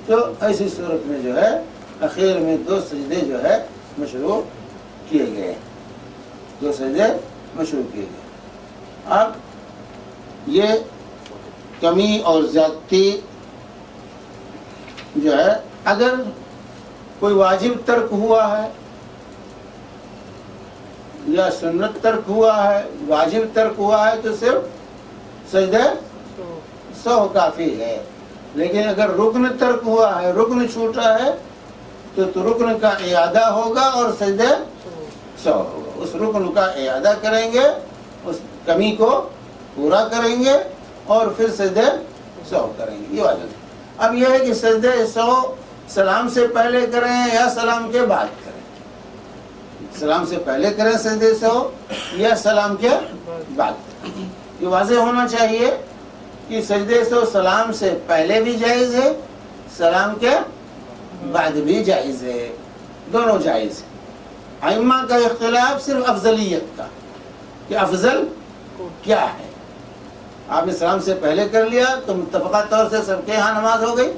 تو ایسی صورت میں جو ہے اخیر میں 2 سجدے جو ہے مشروع کیے گئے، 2 سجدے مشروع کیے گئے۔ اب یہ کمی اور زیادتی جو ہے اگر کوئی واجب ترک ہوا ہے یا سنت ترک ہوا ہے، واجب ترک ہوا ہے تو صرف سجدہ سہو کافی ہے، لیکن اگر رکن ترک ہوا ہے، رکن چھوٹا ہے تو رکن کا اعادہ ہوگا اور سجدہ سہو ہوگا۔ اس رکن کا اعادہ کریں گے، اس کمی کو پورا کریں گے اور پھر سجدہ سہو کریں گے، یہ واجب ہے۔ اب یہ ہے کہ سجدہ سہو سلام سے پہلے کریں یا سلام کے بعد کریں، سلام سے پہلے کریں سجدہ سہو یا سلام کے بعد کریں۔ یہ واضح ہونا چاہیے کہ سجدہ سہو سلام سے پہلے بھی جائز ہے، سلام کے بعد بھی جائز ہے، دونوں جائز ہے۔ ائمہ کا اختلاف صرف افضلیت کا کہ افضل کیا ہے۔ آپ نے سلام سے پہلے کر لیا تو متفقہ طور سے سب کے ہاں نماز ہو گئی،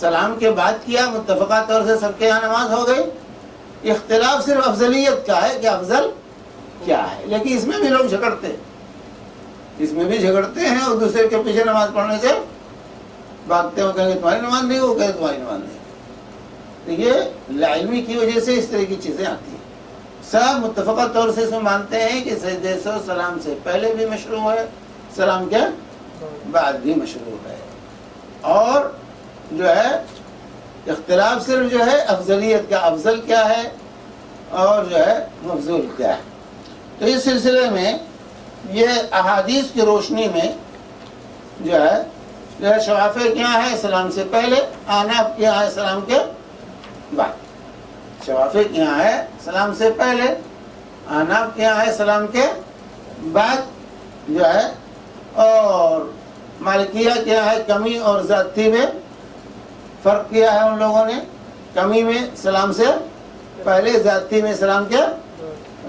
سلام کے بعد کیا متفقہ طور سے سب کے ہاں نماز ہو گئی۔ اختلاف صرف افضلیت کا ہے کہ افضل کیا ہے، لیکن اس میں بھی لوگ جھگڑتے ہیں، اس میں بھی جھگڑتے ہیں اور دوسرے کے پیچھے نماز پڑھنے سے بھاگتے ہیں، کہیں گے تمہاری نماز نہیں ہو، کہیں تمہاری نماز نہیں۔ تو یہ لاعلمی کی وجہ سے اس طرح کی چیزیں آتی ہیں۔ سب متفقہ طور سے اس میں مانتے ہیں کہ سجدہ سہو سلام سے پہلے بھی مشروع ہے، سلام کے بعد بھی مشروع ہے، اور جو ہے اختلاف صرف جو ہے افضلیت کا، افضل کیا ہے اور جو ہے مفضول کیا ہے۔ تو اس سلسلے میں یہ احادیث کی روشنی میں جو ہے شوافی کیا ہے سلام سے پہلے، احناف کیا ہے سلام کے بعد۔ شوافی کیا ہے سلام سے پہلے، احناف کیا ہے سلام کے بعد جو ہے، اور مالکیہ کیا ہے کمی اور زیادتی میں فرق کیا ہے ان لوگوں نے، کمی میں سلام سے پہلے، زیادتی میں سلام کے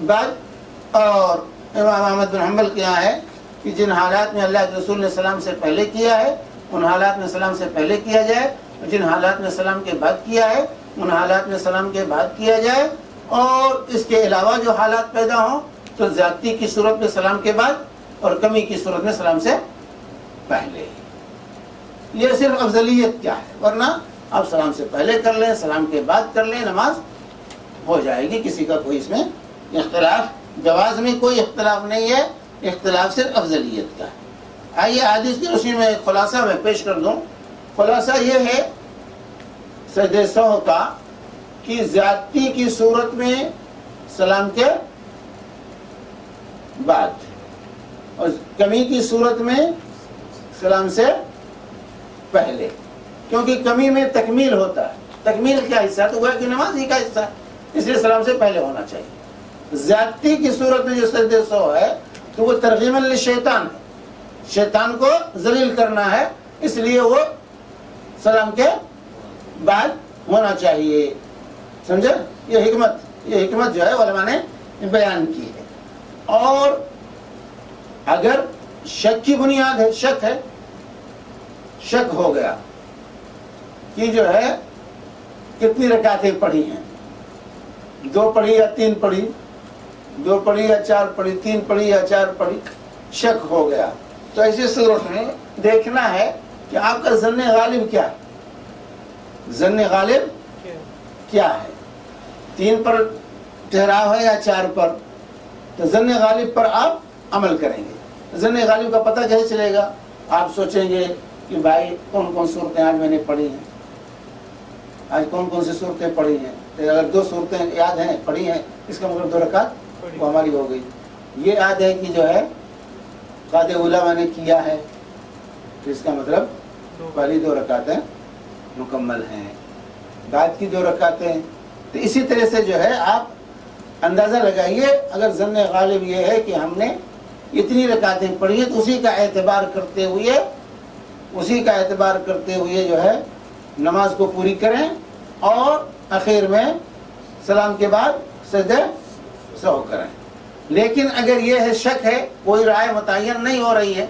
بعد۔ اور امام احمد بن حنبل کیا ہے کہ جن حالات میں اللہ کے رسول نے سلام سے پہلے کیا ہے ان حالات میں سلام سے پہلے کیا جائے، جن حالات میں سلام کے بعد کیا ہے ان حالات میں سلام کے بعد کیا جائے، اور اس کے علاوہ جو حالات پیدا ہوں تو زیادتی کی صورت میں سلام کے بعد اور کمی کی صورت میں سلام سے پہلے۔ یہ صرف افضلیت کیا ہے، ورنہ آپ سلام سے پہلے کر لیں، سلام کے بعد کر لیں، نماز ہو جائے گی، کسی کا کوئی اس میں اختلاف، جواز میں کوئی اختلاف نہیں ہے، اختلاف صرف افضلیت کا ہے۔ آئیے حدیث کی روشنی میں خلاصہ میں پیش کر دوں۔ خلاصہ یہ ہے سجدہ سہو کا کہ زیادتی کی صورت میں سلام کے بعد اور کمی کی صورت میں سلام سے پہلے، کیونکہ کمی میں تکمیل ہوتا ہے. تکمیل کیا حصہ ہے؟ تو وہ ہے کہ نماز ہی کا حصہ ہے، اس لیے سلام سے پہلے ہونا چاہیے. زیادتی کی صورت میں جو سجدہ سہو ہے تو وہ ترغیما للشیطان ہے، شیطان کو ذلیل کرنا ہے، اس لیے وہ سلام کے بعد ہونا چاہیے. سمجھے؟ یہ حکمت جو ہے علماء نے بیان کی ہے. اور اگر شک کی بنیاد ہے، شک ہو گیا کہ جو ہے کتنی رکعتیں پڑھی ہیں، 2 پڑھی یا 3 پڑھی، 2 پڑھی یا 4 پڑھی، 3 پڑھی یا 4 پڑھی، شک ہو گیا، تو ایسی صورت میں دیکھنا ہے کہ آپ کا ظن غالب کیا ہے. ظن غالب کیا ہے؟ 3 پر ٹھہراؤ ہے یا 4 پر؟ تو ظن غالب پر آپ عمل کریں گے. ظن غالب کا پتہ کیسے چلے گا؟ آپ سوچیں گے کہ بھائی کون کون صورتیں آج میں نے پڑھی ہیں، آج کون کون سی صورتیں پڑھی ہیں. اگر 2 صورتیں یاد ہیں پڑھی ہیں، اس کا مطلب 2 رکعت وہ ہماری ہو گئی. یہ یاد ہے کہ جو ہے قاد اولا میں نے کیا ہے، تو اس کا مطلب پہلی 2 رکعتیں مکمل ہیں، بعد کی 2 رکعتیں. تو اسی طرح سے جو ہے آپ اندازہ لگائیے. اگر ظن غالب یہ ہے کہ ہم نے اتنی رکعتیں پڑھی ہیں تو اسی کا اعتبار کرتے ہوئے جو ہے نماز کو پوری کریں، اور اخیر میں سلام کے بعد سجدہ سہو کریں. لیکن اگر یہ ہے شک ہے، کوئی رائے متعین نہیں ہو رہی ہے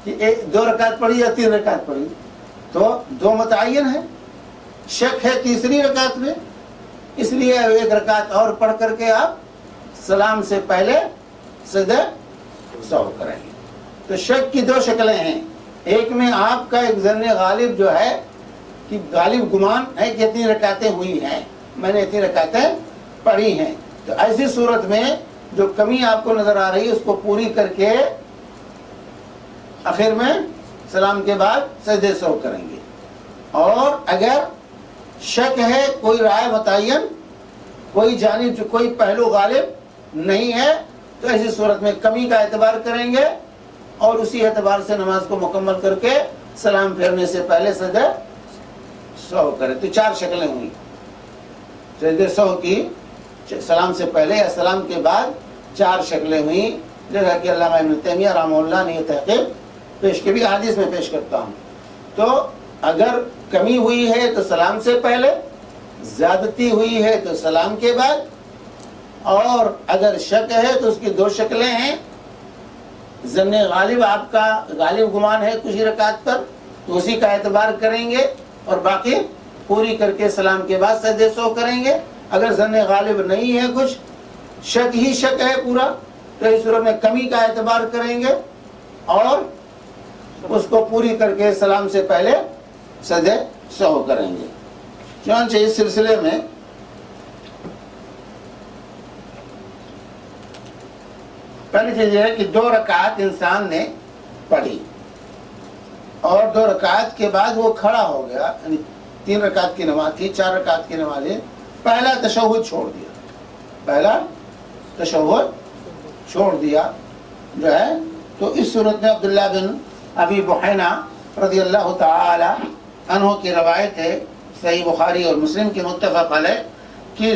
کہ 2 رکعت پڑھی یا 3 رکعت پڑھی، تو 2 متعین ہے، شک ہے تیسری رکعت میں، اس لیے 1 رکعت اور پڑھ کر کے آپ سلام سے پہلے سجدہ سہو کریں گے. تو شک کی 2 شکلیں ہیں. ایک میں آپ کا ایک ظن غالب جو ہے کہ غالب گمان ہے کہ اتنی رکعتیں ہوئی ہیں، میں نے اتنی رکعتیں پڑھی ہیں. تو ایسی صورت میں جو کمی آپ کو نظر آ رہی ہے اس کو پوری کر کے آخر میں سلام کے بعد سجدہ سہو کریں گے. اور اگر شک ہے، کوئی رائے متعین، کوئی جانب، کوئی پہلو غالب نہیں ہے، تو ایسی صورت میں کمی کا اعتبار کریں گے اور اسی اعتبار سے نماز کو مکمل کر کے سلام پھیرنے سے پہلے سجدہ سہو کریں. تو 4 شکلیں ہوئی سجدہ سہو کی. سلام سے پہلے یا سلام کے بعد 4 شکلیں ہوئیں، جیسا کہ علامہ ابن تیمیہ رحمہ اللہ نے یہ تحقیق پیش کی، بھی حدیث میں پیش کرتا ہوں. تو اگر کمی ہوئی ہے تو سلام سے پہلے، زیادتی ہوئی ہے تو سلام کے بعد، اور اگر شک ہے تو اس کی 2 شکلیں ہیں. ظن غالب، آپ کا غالب گمان ہے کچھ رکعت پر، تو اسی کا اعتبار کریں گے اور باقی پوری کر کے سلام کے بعد سجدہ سہو کریں گے. اگر ظن غالب نہیں ہے، کچھ شک ہی شک ہے پورا، تو اس صورت میں کمی کا اعتبار کریں گے اور اس کو پوری کر کے سلام سے پہلے سجدہ سہو کریں گے. چنانچہ اس سلسلے میں پہلی چیز یہ ہے کہ 2 رکعت انسان نے پڑھی اور 2 رکعت کے بعد وہ کھڑا ہو گیا، یعنی 3 رکعت کی نماز تھی، 4 رکعت کی نماز ہے، پہلا تشہد چھوڑ دیا جو ہے. تو اس صورت میں عبداللہ بن ابی بحینہ رضی اللہ تعالی عنہ کی روایت ہے، صحیح بخاری اور مسلم کی متفق علیہ، کہ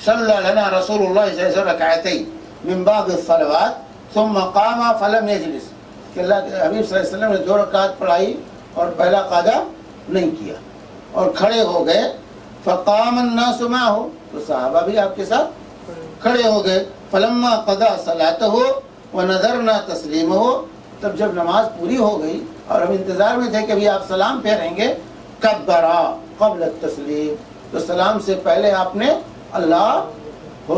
صلی لنا رسول اللہ صلی اللہ علیہ وسلم رکعتین من بعض الصلوات ثم قام فلم یجلس، کہ اللہ کے حبیب صلی اللہ علیہ وسلم نے 2 رکعت پڑھائی اور پہلا قاعدہ نہیں کیا اور کھڑے ہو گئے. فقام الناس معه، تو صحابہ بھی آپ کے ساتھ کھڑے ہو گئے. فلما قضى صلاته ونظرنا تسلیمه، تب جب نماز پوری ہو گئی اور ہم انتظار میں تھے کہ ابھی آپ سلام پھیریں گے، کبرا قبل التسلیم، تو سلام سے پہلے آپ نے اللہ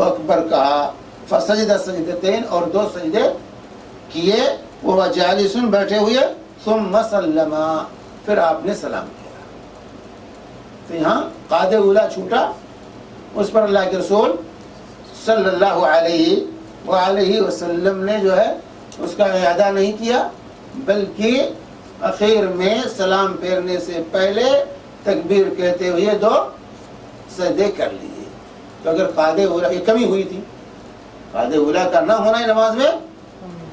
اکبر کہا. فسجد سجدتین، اور 2 سجدے کیے، وہ جالس بیٹھے ہوئے، ثم سلم، پھر آپ نے سلام کیا. تو یہاں قاد اولا چھوٹا، اس پر اللہ کے رسول صلی اللہ علیہ وآلہ وسلم نے جو ہے اس کا اعادہ نہیں کیا، بلکہ اخیر میں سلام پھیرنے سے پہلے تکبیر کہتے ہوئے 2 سجدے کر لیے. تو اگر قاد اولا، یہ کمی ہوئی تھی، قاد اولا کا نہ ہونا نماز میں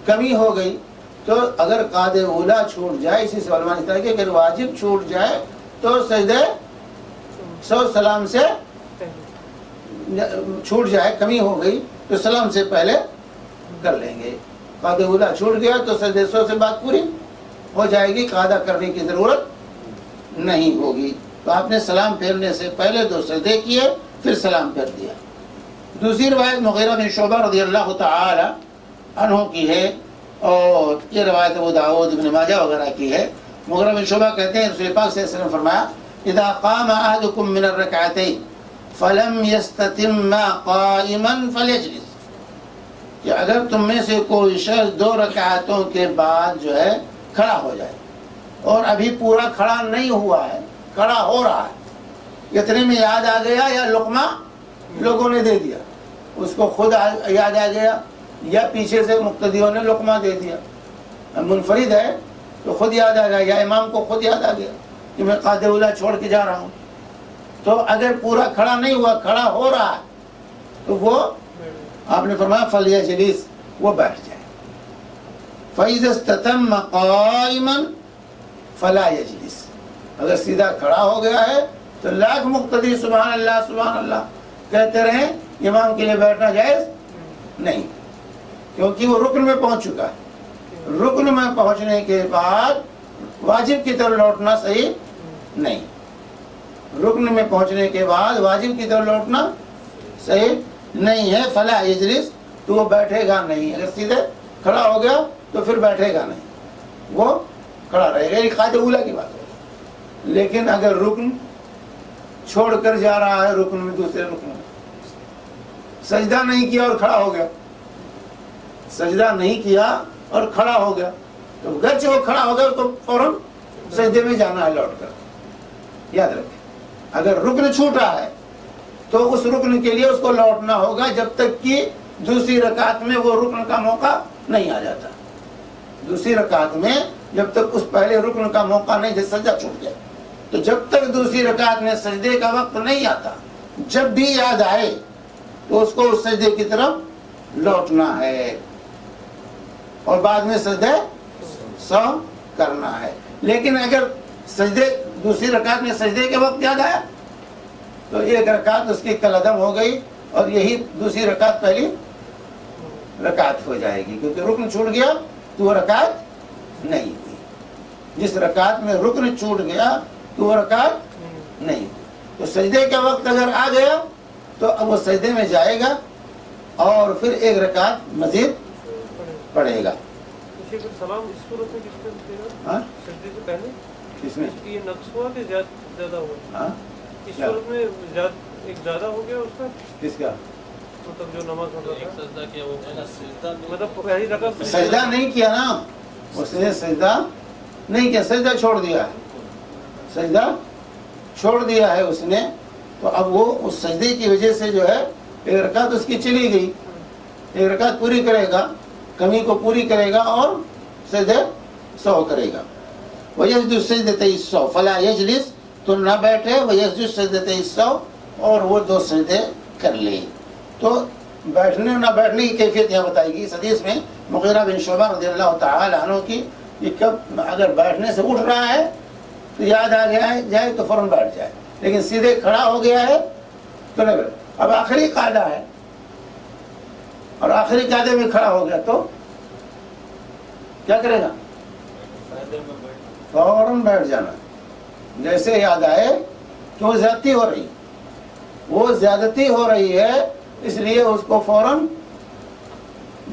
کمی ہو گئی، تو اگر قاد اولا چھوٹ جائے، اسی سے علماء نے کہا کہ اگر واجب چھوٹ جائے تو سجدے سو سلام سے چھوٹ جائے، کمی ہو گئی تو سلام سے پہلے کر لیں گے۔ قاعدہ اولا چھوٹ گیا تو سجدے سو سے بات پوری ہو جائے گی، قاعدہ کرنے کی ضرورت نہیں ہوگی۔ تو آپ نے سلام پھیرنے سے پہلے 2 سجدے کیے، پھر سلام پھیر دیا۔ دوسری روایت مغیرہ بن شعبہ رضی اللہ تعالی عنہ کی ہے، اور یہ روایت ابو داؤد ابن ماجہ وغیرہ کی ہے۔ مغیرہ بن شعبہ کہتے ہیں رسول پاک صلی اللہ علیہ وسلم نے فرمایا اذا قام احدكم من الركعتين فلم يستتم قائما فليجلس، کہ اگر تم میں سے کوئی شخص 2 رکعتوں کے بعد جو ہے کھڑا ہو جائے اور ابھی پورا کھڑا نہیں ہوا ہے، کھڑا ہو رہا ہے، اتنے میں یاد آ گیا یا لقمہ لوگوں نے دے دیا، اس کو خود یاد آ گیا یا پیچھے سے مقتدیوں نے لقمہ دے دیا، منفرد ہے تو خود یاد آ گیا یا امام کو خود یاد آ گیا کہ میں قاعدہ اولا چھوڑ کے جا رہا ہوں، تو اگر پورا کھڑا نہیں ہوا، کھڑا ہو رہا ہے، تو وہ آپ نے فرمایا فلیجلس، وہ بیٹھ جائے۔ فَإِذَا اسْتَتَمَّ قَائِمًا فَلَا يَجْلِسْ، اگر سیدھا کھڑا ہو گیا ہے تو لاکھ مقتدی سبحان اللہ سبحان اللہ کہتے رہیں، امام کے لیے بیٹھنا جائز نہیں، کیونکہ وہ رکن میں پہنچ چکا ہے۔ رکن میں پہنچنے کے بعد واجب کی طرف لوٹنا صحیح نہیں، رکن میں پہنچنے کے بعد واجب کی طرف لوٹنا صحیح نہیں ہے۔ فلا یجلس، تو وہ بیٹھے گا نہیں، اگر سیدھے کھڑا ہو گیا تو پھر بیٹھے گا نہیں، وہ کھڑا رہے گا، یہ قاعدہ اولا کی بات ہے۔ لیکن اگر رکن چھوڑ کر جا رہا ہے، رکن میں دوسرے رکن میں سجدہ نہیں کیا اور کھڑا ہو گیا، سجدہ نہیں کیا اور کھڑا ہو گیا، تو گرچہ وہ کھڑا ہو گیا تو فوراً سجدے میں جانا ہے لوٹ کر۔ یاد رکھیں اگر رکن چھوٹا ہے تو اس رکن کے لیے اس کو لوٹنا ہوگا جب تک کہ دوسری رکعت میں وہ رکن کا موقع نہیں آ جاتا۔ دوسری رکعت میں جب تک اس پہلے رکن کا موقع نہیں، جیسے سجدہ چھوٹ گیا، تو جب تک دوسری رکعت میں سجدے کا وقت نہیں آتا، جب بھی یاد آئے تو اس کو اس سجدے کی طرف لوٹنا ہے اور بعد میں سجدے سو کرنا ہے۔ لیکن اگر سجدے دوسری رکعت میں سجدے کے وقت یاد آیا تو ایک رکعت اس کی کالعدم ہو گئی اور یہی دوسری رکعت پہلی رکعت ہو جائے گی، کیونکہ رکن چھوٹ گیا تو وہ رکعت نہیں ہوئی۔ جس رکعت میں رکن چھوٹ گیا تو وہ رکعت نہیں ہوئی۔ تو سجدے کا وقت اگر آ گیا تو اب وہ سجدے میں جائے گا اور پھر ایک رکعت مزید پڑھے گا۔ سلام اس صورت میں کس میں دے گا؟ سجدے سے پہلے کس میں یہ نقص ہوا کہ زیادہ ہوا؟ اس کیا؟ صورت میں ایک زیادہ ہو گیا اس کا، کس کا؟ مطلب جو نماز پڑھ رہا تھا سجدہ کیا، وہ مطلب پہلی رکعت سجدہ نہیں کیا نا، اس نے سجدہ نہیں کیا، سجدہ چھوڑ دیا ہے، سجدہ چھوڑ دیا ہے اس نے، تو اب وہ اس سجدے کی وجہ سے جو ہے ایک رکعت اس کی چلی گئی، ایک رکعت پوری کرے گا، کمی کو پوری کرے گا اور سجدے 100 کرے گا۔ وَيَسْجُدُ السَّجْدَتَيْ السَّهْوِ فَلَا يَجْلِسْ، تو نہ بیٹھے، وَيَسْجُدُ السَّجْدَتَيْ السَّهْوِ، اور وہ 2 سجدے کر لے۔ تو بیٹھنے نہ بیٹھنے کی کیفیت یہاں بتائی گئی اس حدیث میں مغیرہ بن شعبہ رضی اللہ تعالی عنہ کی، کہ کب اگر بیٹھنے سے اٹھ رہا ہے تو یاد آ گیا ہے جائے تو فوراً بیٹھ جائے، لیکن سیدھے کھڑا ہو گیا ہے تو نہیں بیٹھ۔ اب آخری قاعدہ ہے اور آخری قاعدے میں کھڑا ہو گیا تو کیا کرے گا؟ فوراً بیٹھ جانا، جیسے یاد آئے کہ وہ زیادتی ہو رہی، وہ زیادتی ہو رہی ہے، اس لیے اس کو فوراً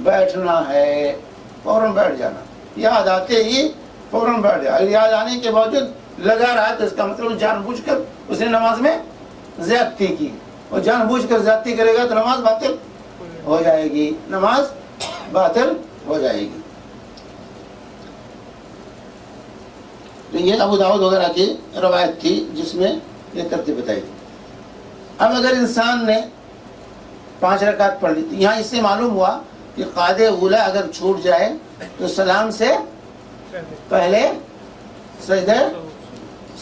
بیٹھنا ہے، فوراً بیٹھ جانا، یاد آتے ہی فوراً بیٹھ جائے۔ یاد آنے کے باوجود لگا رہا تو اس کا مطلب جان بوجھ کر اس نے نماز میں زیادتی کی، اور جان بوجھ کر زیادتی کرے گا تو نماز باطل ہو جائے گی، نماز باطل ہو جائے گی۔ تو یہ ابو داؤد وغیرہ کی روایت تھی جس میں یہ ترتیب بتائی گئی۔ اب اگر انسان نے 5 رکعت پڑھ لی، تو یہاں اس سے معلوم ہوا کہ قاعدہ اولا اگر چھوٹ جائے تو سلام سے پہلے سجدہ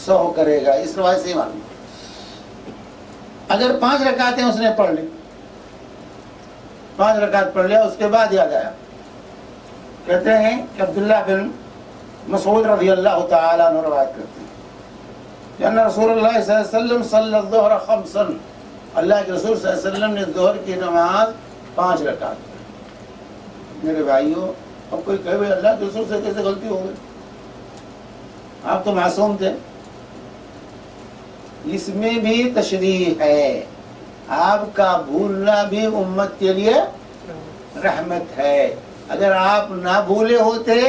100 کرے گا، اس روایت سے ہی معلوم۔ اگر 5 رکعتیں اس نے پڑھ لی، 5 رکعت پڑھ لیا، اس کے بعد یاد آیا، کہتے ہیں کہ عبداللہ بن مسعود رضی اللہ تعالیٰ عنہ روایت کرتے ہیں جن رسول اللہ صلی اللہ علیہ وسلم صلی الظہر خمسا، اللہ کے رسول صلی اللہ علیہ وسلم نے ظہر کی نماز 5 رکعت پڑھی۔ میرے بھائیوں، اب کوئی کہے بھائی اللہ کے رسول سے کیسے غلطی ہو گئی، آپ تو معصوم تھے۔ اس میں بھی تشریح ہے، آپ کا بھولنا بھی امت کے لیے رحمت ہے۔ اگر آپ نہ بھولے ہوتے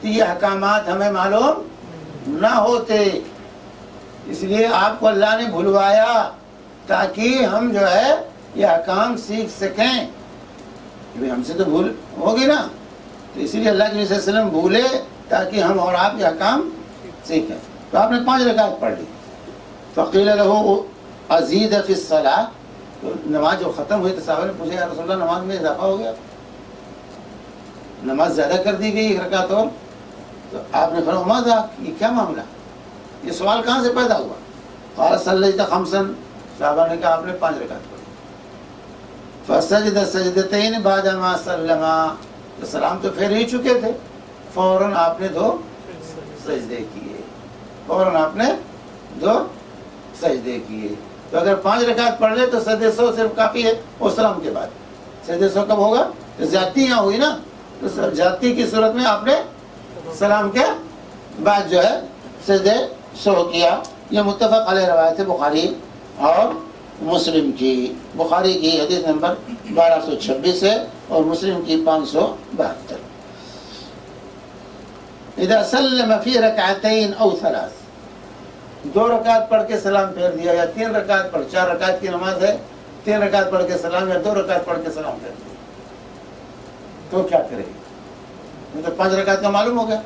تو یہ احکامات ہمیں معلوم نہ ہوتے، اس لیے آپ کو اللہ نے بھلوایا تاکہ ہم جو ہے یہ احکام سیکھ سکیں۔ ہم سے تو بھول ہوگی نا، تو اسی لیے اللہ کے نبی صلی اللہ علیہ وسلم بھولے تاکہ ہم اور آپ یہ احکام سیکھیں۔ تو آپ نے 5 رکعت پڑھ لی۔ فقیل له ازید فی الصلاۃ، تو نماز جو ختم ہوئی تو صحابہ نے پوچھا یا رسول اللہ نماز میں اضافہ ہو گیا، نماز زیادہ کر دی گئی 1 رکعت اور؟ تو آپ نے فرمایا ماذا، یہ کیا معاملہ، یہ سوال کہاں سے پیدا ہوا؟ قال صلیت خمسا، صحابہ نے کہا آپ نے 5 رکعت پڑھی۔ فسجد سجدتین بعد ما سلم، تو سلام تو پھیر ہی چکے تھے، فوراً آپ نے 2 سجدے کیے، فوراً آپ نے 2 سجدے کیے۔ تو اگر 5 رکعت پڑھ لے تو سجدے 100 صرف کافی ہے، اور سلام کے بعد سجدے 100 کب ہوگا؟ زیادتی یہاں ہوئی نا، تو زیادتی کی صورت میں آپ نے سلام کے بعد جو ہے سجدے 100 کیا۔ یہ متفق علیہ روایت ہے بخاری اور مسلم کی، بخاری کی حدیث نمبر 1226 ہے اور مسلم کی 572۔ اذا سلم فی رکعتین او 3، 2 رکعت پڑھ کے سلام پھیر دیا، یا 3 رکعت پڑھ، 4 رکعت کی نماز ہے، 3 رکعت پڑھ کے سلام یا 2 رکعت پڑھ کے سلام پھیر دیا، تو کیا کرے گی؟ تو 5 رکعت کا معلوم ہو گیا،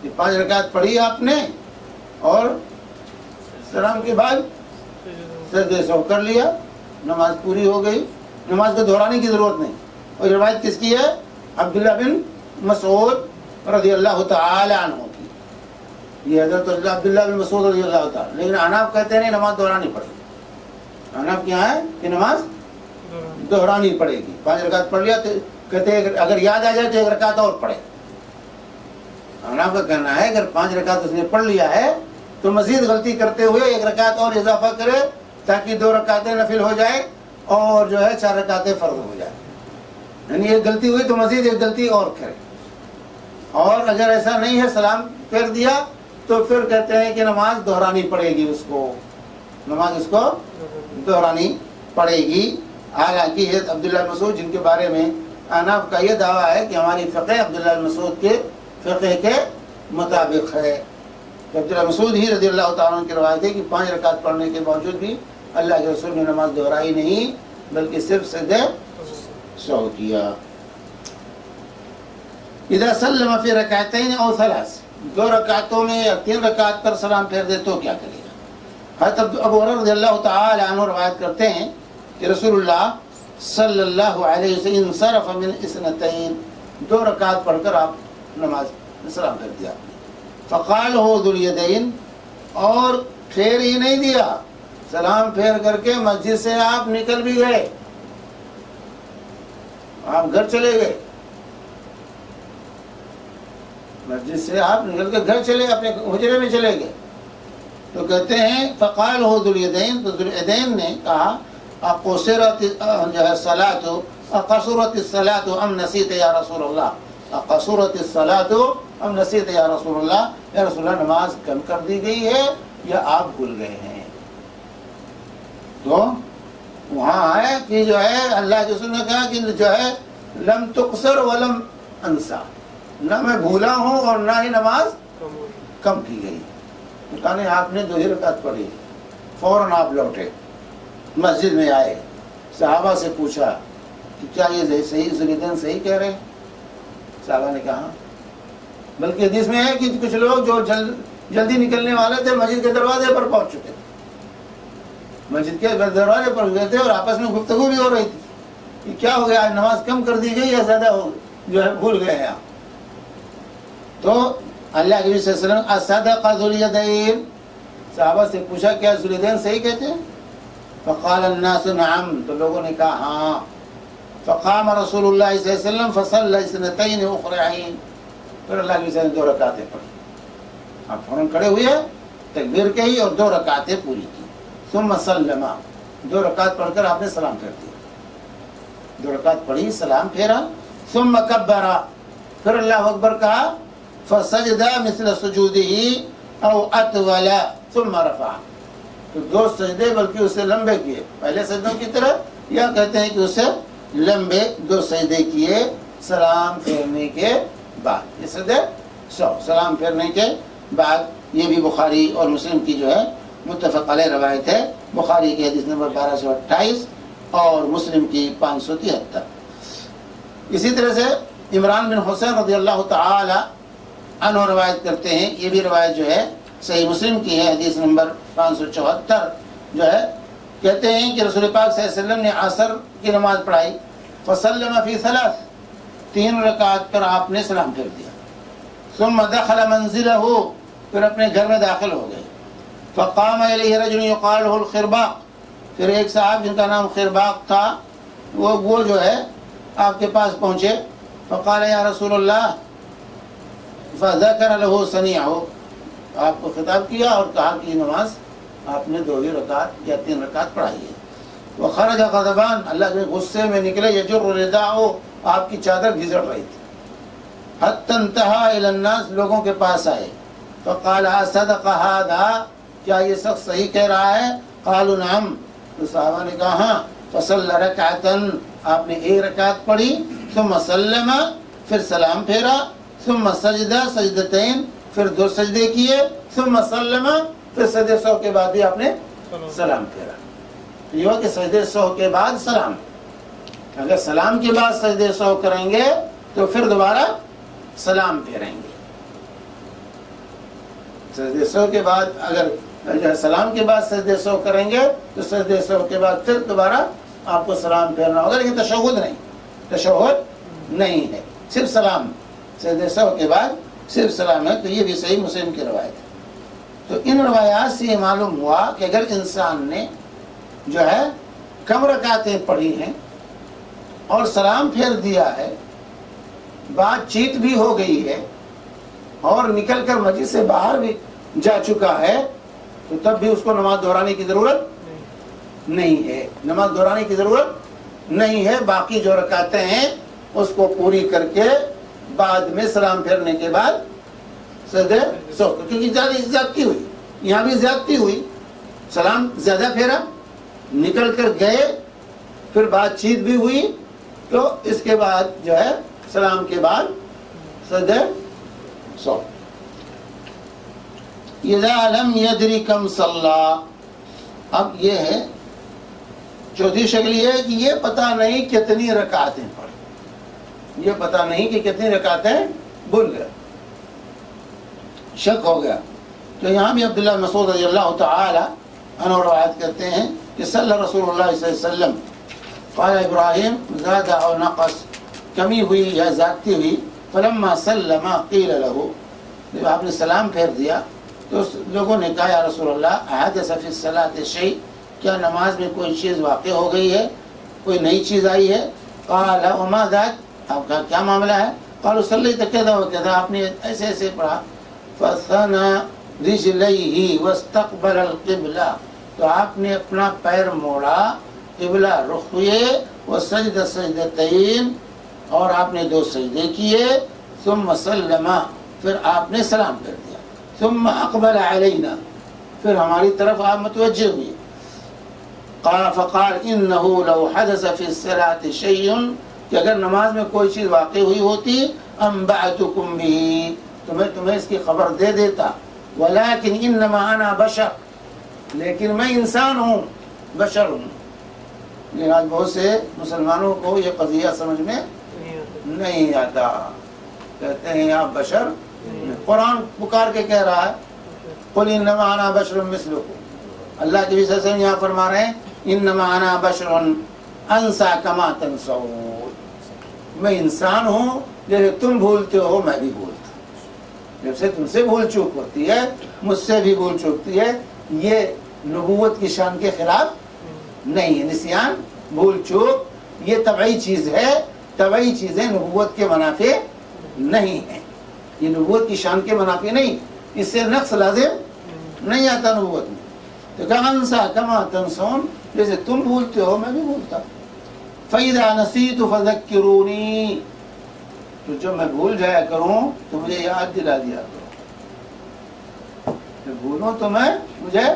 یہ 5 رکعت پڑھی آپ نے اور سلام کے بعد سجدے 100 کر لیا، نماز پوری ہو گئی، نماز کو دہرانے کی ضرورت نہیں۔ اور روایت کس کی ہے؟ عبداللہ بن مسعود رضی اللہ تعالی عنہ کی، یہ حضرت عبداللہ بن مسعود رضی اللہ تعالی، لیکن اناف کہتے ہیں نماز دہرانی پڑے گی، اناف کیا ہے کہ نماز دہرانی پڑے گی۔ 5 رکعت پڑھ لیا تو کہتے ہیں اگر یاد آ جائے تو 1 رکعت اور پڑھے۔ اناف کا کہنا ہے اگر 5 رکعت اس نے پڑھ لیا ہے تو مزید غلطی کرتے ہوئے 1 رکعت اور اضافہ کرے تاکہ 2 رکعتیں نفل ہو جائے اور جو ہے 4 رکعتیں فرض ہو جائے، یعنی ایک غلطی ہوئی تو مزید ایک غلطی اور کرے۔ اور اگر ایسا نہیں ہے سلام پھیر دیا تو پھر کہتے ہیں کہ نماز دہرانی پڑے گی، اس کو نماز اس کو دہرانی پڑے گی۔ حالانکہ یہ عبداللہ بن مسعود جن کے بارے میں اناف کا یہ دعویٰ ہے کہ ہماری فقہ عبداللہ بن مسعود کے فقہ کے مطابق ہے، کہ عبداللہ مسعود ہی رضی اللہ تعالیٰ عنہ کی روایت ہے کہ 5 رکعت پڑھنے کے باوجود بھی اللہ کے رسول نے نماز دہرائی نہیں بلکہ صرف سجدے 100 کیا۔ اذا سلم فی رکعتین او 3، 2 رکعتوں میں یا 3 رکعت پر سلام پھیر دے تو کیا کرے گا؟ حضرت ابو ہریرہ رضی اللہ تعالی عنہ روایت کرتے ہیں کہ رسول اللہ صلی اللہ علیہ وسلم انصرف من 2، 2 رکعت پڑھ کر آپ نماز میں سلام پھیر دیا، فقال ہو ذو الیدین، اور پھیر ہی نہیں دیا، سلام پھیر کر کے مسجد سے آپ نکل بھی گئے، آپ گھر چلے گئے، مسجد سے آپ نکل کے گھر چلے، اپنے حجرے میں چلے گئے۔ تو کہتے ہیں فقال ہو ذو الیدین، تو ذو الیدین نے کہا اقصرت الصلاۃ اقصرت الصلاۃ ام نسیت یا رسول اللہ، اقصرت الصلاۃ ام نسیت یا رسول اللہ، یا رسول اللہ نماز کم کر دی گئی ہے یا آپ بھول گئے ہیں؟ تو وہاں ہے کہ جو ہے اللہ کے رسول نے کہا کہ جو ہے لم تقصر ولم انسا، نہ میں بھولا ہوں اور نہ ہی نماز کم کی گئی۔ کہا آپ نے 2 ہی رکعت پڑھی، فوراً آپ لوٹے، مسجد میں آئے، صحابہ سے پوچھا کہ کیا یہ صحیح ذو الیدین صحیح کہہ رہے ہیں؟ صحابہ نے کہا، بلکہ حدیث میں ہے کہ کچھ لوگ جو جلدی نکلنے والے تھے مسجد کے دروازے پر پہنچ چکے تھے، مسجد کے دروازے پر گئے تھے اور آپس میں گفتگو بھی ہو رہی تھی کہ کیا ہو گیا، آج نماز کم کر دی گئی یا زیادہ ہو جو ہے بھول گئے ہیں آپ۔ تو اللہ کے نبی صلی اللہ علیہ وسلم اصدق ذو الیدین، صحابہ سے پوچھا کیا ذو الیدین صحیح کہتے ہیں؟ فقال الناس نعم، تو لوگوں نے کہا ہاں۔ فقام رسول اللہ صلی اللہ علیہ وسلم فصلی 2 اخرعین، پھر اللہ کے نبی صلی اللہ علیہ وسلم 2 رکعتیں پڑھی، آپ فوراً کھڑے ہوئے تکبیر کہی اور 2 رکعتیں پوری کی. ثم سلم، 2 رکعت پڑھ کر آپ نے سلام پھیر دیا. 2 رکعت پڑھی، سلام پھیرا. ثم کبر، پھر اللہ اکبر کہا. فسجد مثل سجودہ او اطول ثم رفع، تو 2 سجدے بلکہ اسے لمبے کیے پہلے سجدوں کی طرح، یا کہتے ہیں کہ اسے لمبے 2 سجدے کیے سلام پھیرنے کے بعد. یہ سجدے سلام پھیرنے کے بعد. یہ بھی بخاری اور مسلم کی جو ہے متفق علیہ روایت ہے. بخاری کی حدیث نمبر 1228 اور مسلم کی 573. اسی طرح سے عمران بن حسین رضی اللہ تعالی عنہ روایت کرتے ہیں. یہ بھی روایت جو ہے صحیح مسلم کی ہے، حدیث نمبر 574 جو ہے. کہتے ہیں کہ رسول پاک صلی اللہ علیہ وسلم نے عصر کی نماز پڑھائی. فسلم فی 3 رکعت پر آپ نے سلام پھیر دیا. ثم دخل منزلہ، پھر اپنے گھر میں داخل ہو گئے. فقام الیہ رجل یقال له الخرباق، پھر ایک صاحب جن کا نام خرباق تھا وہ جو ہے آپ کے پاس پہنچے. فقال یا رسول اللہ، فذکر له صنیعہ، آپ کو خطاب کیا اور کہا کہ یہ نماز آپ نے 2 ہی رکعت یا 3 رکعت پڑھائی ہے. وخرج غضبان، اللہ کے غصے میں نکلے. یجر رداءہ، آپ کی چادر گھسڑ رہی تھی. حتی انتہا الی الناس، لوگوں کے پاس آئے. فقال اصدق ھذا، کیا یہ شخص صحیح کہہ رہا ہے؟ قالوا نعم، تو صحابہ نے کہا ہاں. فصلی رکعتا، آپ نے 1 رکعت پڑھی. ثم سلم، پھر سلام پھیرا. ثم سجد سجدتین، پھر 2 سجدے کیے. ثم سلم، پھر سجدے 100 کے بعد بھی آپ نے سلام پھیرا. یہ ہوا کہ سجدے 100 کے بعد سلام. اگر سلام کے بعد سجدے 100 کریں گے تو پھر دوبارہ سلام پھیریں گے. سجدے 100 کے بعد اگر سلام کے بعد سجدے 100 کریں گے تو سجدے 100 کے بعد پھر دوبارہ آپ کو سلام پھیرنا ہوگا. لیکن تشہد نہیں ہے، صرف سلام. سجدے 100 کے بعد صرف سلام ہے. تو یہ بھی صحیح مسلم کی روایت ہے. تو ان روایات سے یہ معلوم ہوا کہ اگر انسان نے جو ہے کم رکعتیں پڑھی ہیں اور سلام پھیر دیا ہے، بات چیت بھی ہو گئی ہے اور نکل کر مسجد سے باہر بھی جا چکا ہے، تو تب بھی اس کو نماز دہرانے کی ضرورت نہیں ہے. نماز دہرانے کی ضرورت نہیں ہے. باقی جو رکعتیں ہیں اس کو پوری کر کے بعد میں سلام پھیرنے کے بعد سجدے 100، کیونکہ زیادتی ہوئی، یہاں بھی زیادتی ہوئی. سلام زیادہ پھیرا، نکل کر گئے، پھر بات چیت بھی ہوئی، تو اس کے بعد جو ہے سلام کے بعد سجدے 100. اذا لم يدری کم صلی، اب یہ ہے چوتھی شکل یہ ہے کہ یہ پتہ نہیں کتنی رکعتیں پڑھی، یہ پتہ نہیں کہ کتنی رکعتیں بھول گئے، شک ہو گیا. تو یہاں بھی عبداللہ مسعود رضی اللہ تعالی عنہ روایت کرتے ہیں کہ صلی رسول اللہ صلی اللہ علیہ وسلم، قال ابراہیم زاد او نقص، کمی ہوئی یا زیادتی ہوئی. فلما سلم قیل له، جب آپ نے سلام پھیر دیا تو لوگوں نے کہا یا رسول اللہ احدث فی الصلاۃ شیء، کیا نماز میں کوئی چیز واقع ہو گئی ہے، کوئی نئی چیز آئی ہے؟ قال وما ذاک، آپ کا کیا معاملہ ہے؟ قالوا صلیت کذا وکذا، آپ نے ایسے ایسے پڑھا. فثنى رجلیہ واستقبل القبلہ، تو آپ نے اپنا پیر موڑا، قبلہ رخ ہوئے. وسجد سجدتین، اور آپ نے 2 سجدے کیے. ثم سلم، پھر آپ نے سلام کر دیا. ثم اقبل علینا، پھر ہماری طرف آپ متوجہ ہوئے. قال فقال انه لو حدث في الصلاة شيء، کہ اگر نماز میں کوئی چیز واقع ہوئی ہوتی انبأتکم به، تو میں تمہیں اس کی خبر دے دیتا. ولكن انما انا بشر، لیکن میں انسان ہوں، بشر ہوں. لیکن آج بہت سے مسلمانوں کو یہ قضیہ سمجھ میں نہیں آتا، کہتے ہیں آپ بشر. قرآن پکار کے کہہ رہا ہے قل انما انا بشر مثلکم، اللہ کے بھی وسلم یہاں فرما رہے ہیں انما انا بشر انسا کما تنسون، میں انسان ہوں، جیسے تم بھولتے ہو میں بھی بھولتا ہوں. جب سے تم سے بھول چوک ہوتی ہے مجھ سے بھی بھول چوکتی ہے. یہ نبوت کی شان کے خلاف نہیں ہے. نسیان، بھول چوک یہ طبعی چیز ہے، طبعی چیزیں نبوت کے منافع نہیں ہیں. یہ نبوت کی شان کے منافع نہیں، اس سے نقص لازم نہیں آتا نبوت میں. تو کہا انسا کما تنسون، جیسے تم بھولتے ہو میں بھی بھولتا. فَإِذَا نَسِيتُ فَذَكِّرُونِي، تو جب میں بھول جایا کروں تو مجھے یاد دلا دیا کرو. جب بھولوں تو مجھے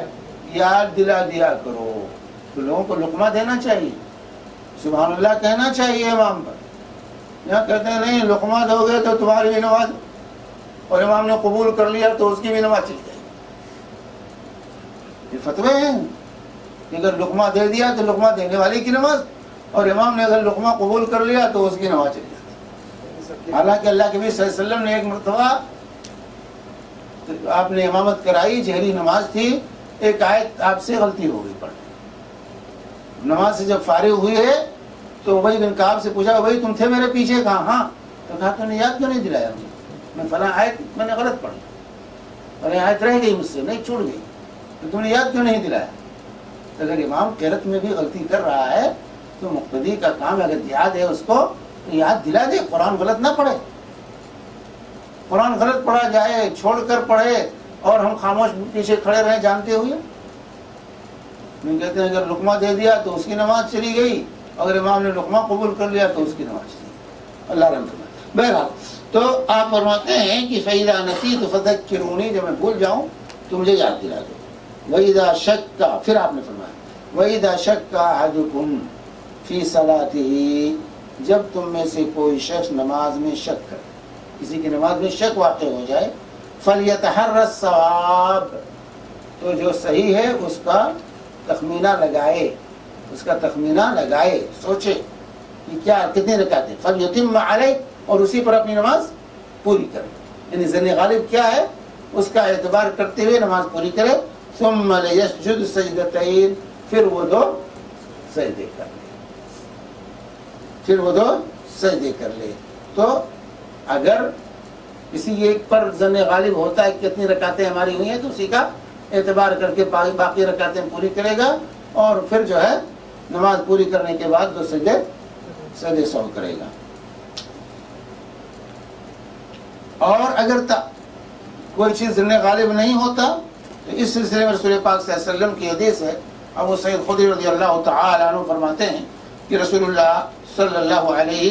یاد دلا دیا کرو. تو لوگوں کو لقمہ دینا چاہیے، سبحان اللہ کہنا چاہیے امام پر. یہاں کہتے ہیں نہیں لقمہ دو گے تو تمہاری بھی نماز، اور امام نے قبول کر لیا تو اس کی بھی نماز چل جائے. یہ فتوے ہیں کہ اگر لقمہ دے دیا تو لقمہ دینے والے کی نماز، اور امام نے اگر لقمہ قبول کر لیا تو اس کی نماز چل جاتی. حالانکہ اللہ کے نبی صلی اللہ علیہ وسلم نے ایک مرتبہ آپ نے امامت کرائی، جہری نماز تھی، ایک آیت آپ سے غلطی ہو گئی پڑھنے. نماز سے جب فارغ ہوئے تو ابی بن کعب سے پوچھا بھائی تم تھے میرے پیچھے کہاں؟ ہاں. تو کہا تو نے یاد کیوں نہیں دلایا مجھے؟ میں فلاں آیت میں نے غلط پڑھی اور یہ آیت رہ گئی مجھ سے، نہیں چھوٹ گئی، تو تم نے یاد کیوں نہیں دلایا؟ اگر امام قرأت میں بھی غلطی کر رہا ہے تو مقتدی کا کام اگر یاد ہے اس کو تو یاد دلا دے. قرآن غلط نہ پڑھے. قرآن غلط پڑھا جائے، چھوڑ کر پڑھے اور ہم خاموش پیچھے کھڑے رہیں جانتے ہوئے. ہم کہتے ہیں اگر لقمہ دے دیا تو اس کی نماز چلی گئی، اگر امام نے لقمہ قبول کر لیا تو اس کی نماز چلی گئی. اللہ رحم فرمائے. بہرحال تو آپ فرماتے ہیں کہ فَإِذَا نَسِيتُ فَذَكِّرُونِي، جب میں بھول جاؤں تو مجھے یاد دلا دو. وَإِذَا شَكَّ، پھر آپ نے فرمایا وَإِذَا شَكَّ أَحَدُكُمْ فِي صَلَاتِهِ، جب تم میں سے کوئی شخص نماز میں شک کرے، کسی کی نماز میں شک واقع ہو جائے، فَلْيَتَحَرَّ الصَّوَابَ، تو جو صحیح ہے اس کا تخمینہ لگائے، اس کا تخمینہ لگائے، سوچے کہ کیا کتنے رکعتیں، فَلْيُتِمَّ عَلَيْهِ، اور اسی پر اپنی نماز پوری کرے. یعنی ظن غالب کیا ہے اس کا اعتبار کرتے ہوئے نماز پوری کرے. ثُمَّ لِيَسْجُدْ سَجْدَتَيْنِ، پھر وہ 2 سجدے کر لے، پھر وہ 2 سجدے کر لے. تو اگر کسی ایک پر ظن غالب ہوتا ہے کتنی رکعتیں ہماری ہوئی ہیں تو اسی کا اعتبار کر کے باقی رکعتیں پوری کرے گا، اور پھر جو ہے نماز پوری کرنے کے بعد 2 سجدے سہو کرے گا. اور اگر کوئی چیز ذہن غالب نہیں ہوتا تو اس سلسلے میں رسول پاک صلی اللہ علیہ وسلم کی حدیث ہے. ابو سعید خدری رضی اللہ تعالی عنہ فرماتے ہیں کہ رسول اللہ صلی اللہ علیہ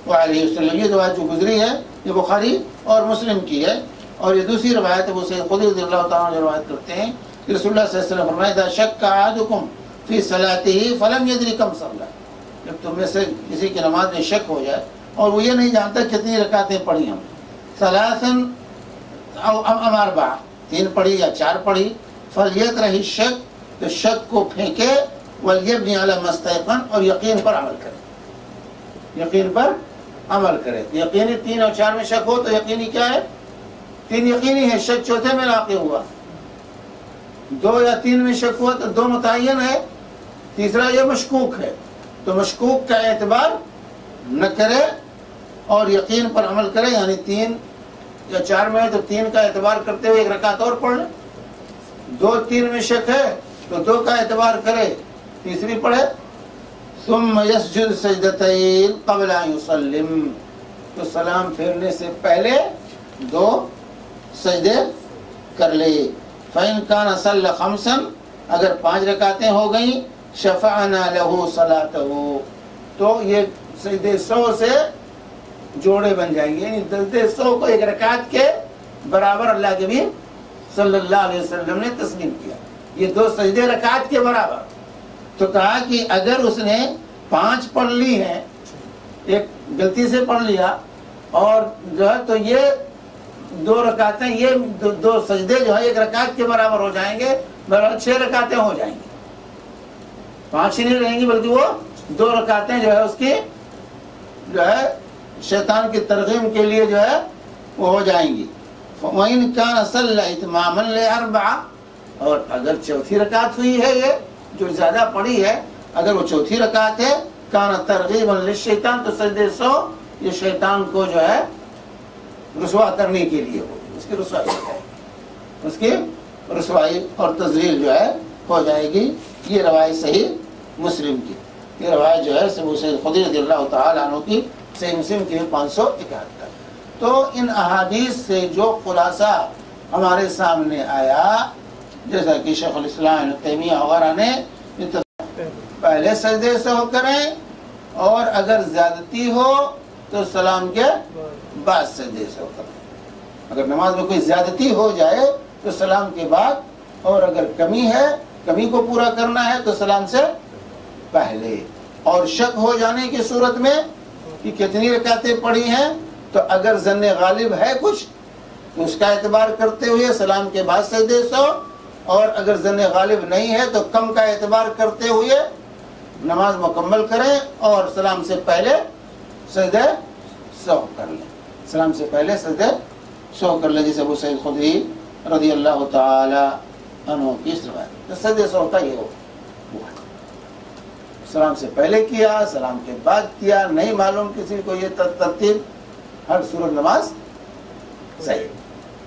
وآلہ وسلم، یہ روایت جو گزری ہے یہ بخاری اور مسلم کی ہے، اور یہ دوسری روایت ابو سعید خدری رضی اللہ تعالی عنہ روایت کرتے ہیں کہ رسول اللہ صلی اللہ علیہ وسلم فرمایا اذا شک احدکم فی صلاته فلم یدری کم صلی، جب تم میں سے کسی کی نماز میں شک ہو جائے اور وہ یہ نہیں جانتا کتنی رکعتیں پڑھی ہم، ثلاثاً او ام اربع، 3 پڑھی یا 4 پڑھی، فلیطرح الشک، تو شک کو پھینکے، ولیبنی علی ما استیقن، اور یقین پر عمل کرے، یقین پر عمل کرے. یقینی 3 اور 4 میں شک ہو تو یقینی کیا ہے؟ 3 یقینی ہے، شک چوتھے میں واقع ہوا. 2 یا 3 میں شک ہوا تو 2 متعین ہے، تیسرا یہ مشکوک ہے. تو مشکوک کا اعتبار نہ کرے اور یقین پر عمل کرے، یعنی 3 یا 4 میں ہے تو 3 کا اعتبار کرتے ہوئے 1 رکعت اور پڑھ لے. 2-3 میں شک ہے تو 2 کا اعتبار کرے، تیسری پڑھے. ثم يسجد سجدتين قبل ان يسلم، تو سلام پھیرنے سے پہلے 2 سجدے کر لے. فإن كان صلى 5، اگر 5 رکعتیں ہو گئیں، شفعنا له صلاته، تو یہ سجدے 100 سے جوڑے بن جائیں گے، یعنی سجدے 100 کو 1 رکعت کے برابر اللہ کے نبی صلی اللہ علیہ وسلم نے تسلیم کیا. یہ 2 سجدے رکعت کے برابر. تو کہا کہ اگر اس نے 5 پڑھ لی ہیں، ایک غلطی سے پڑھ لیا، اور جو ہے تو یہ 2 رکعتیں، یہ 2 سجدے جو ہے 1 رکعت کے برابر ہو جائیں گے، برابر 6 رکعتیں ہو جائیں گی. 5 ہی نہیں رہیں گی بلکہ وہ 2 رکعتیں جو ہے اس کی جو ہے شیطان کی ترغیب کے لیے جو ہے وہ ہو جائیں گی. وَإِن كَانَ صَلَّى إِتْمَامًا لِأَرْبَعَ، اور اگر 4تھی رکعت ہوئی ہے، یہ جو زیادہ پڑھی ہے اگر وہ 4تھی رکعت ہے، كَانَ تَرْغِيبًا لِلشَّيْطَانِ، تو سجدے 100 یہ شیطان کو جو ہے رسوا کرنے کے لیے ہوگی، اس کی رسوائی ہو جائے گی، اس کی رسوائی اور تذلیل جو ہے ہو جائے گی. یہ روایت صحیح مسلم کی، یہ روایت جو ہے ابو سعید خدری رضی اللہ تعالی عنہ کی صحیح مسلم کی 571. تو ان احادیث سے جو خلاصہ ہمارے سامنے آیا جیسا کہ شیخ الاسلام ابن تیمیہ وغیرہ نے پہلے سجدے سہو کریں، اور اگر زیادتی ہو تو سلام کے بعد سجدے سہو کریں۔ اگر نماز میں کوئی زیادتی ہو جائے تو سلام کے بعد، اور اگر کمی ہے، کمی کو پورا کرنا ہے تو سلام سے پہلے۔ اور شک ہو جانے کی صورت میں کہ کتنی رکعتیں پڑھی ہیں، تو اگر ظن غالب ہے کچھ تو اس کا اعتبار کرتے ہوئے سلام کے بعد سجدے سہو، اور اگر ظن غالب نہیں ہے تو کم کا اعتبار کرتے ہوئے نماز مکمل کریں اور سلام سے پہلے سجدے سہو کر لیں۔ سلام سے پہلے سجدے سہو کر لیں، جیسے ابو سعید خدری رضی اللہ تعالی عنہ کی روایت۔ تو سجدے سہو کا یہ ہوا، سلام سے پہلے کیا، سلام کے بعد کیا، نہیں معلوم کسی کو یہ ترتیب، ہر صورت نماز صحیح،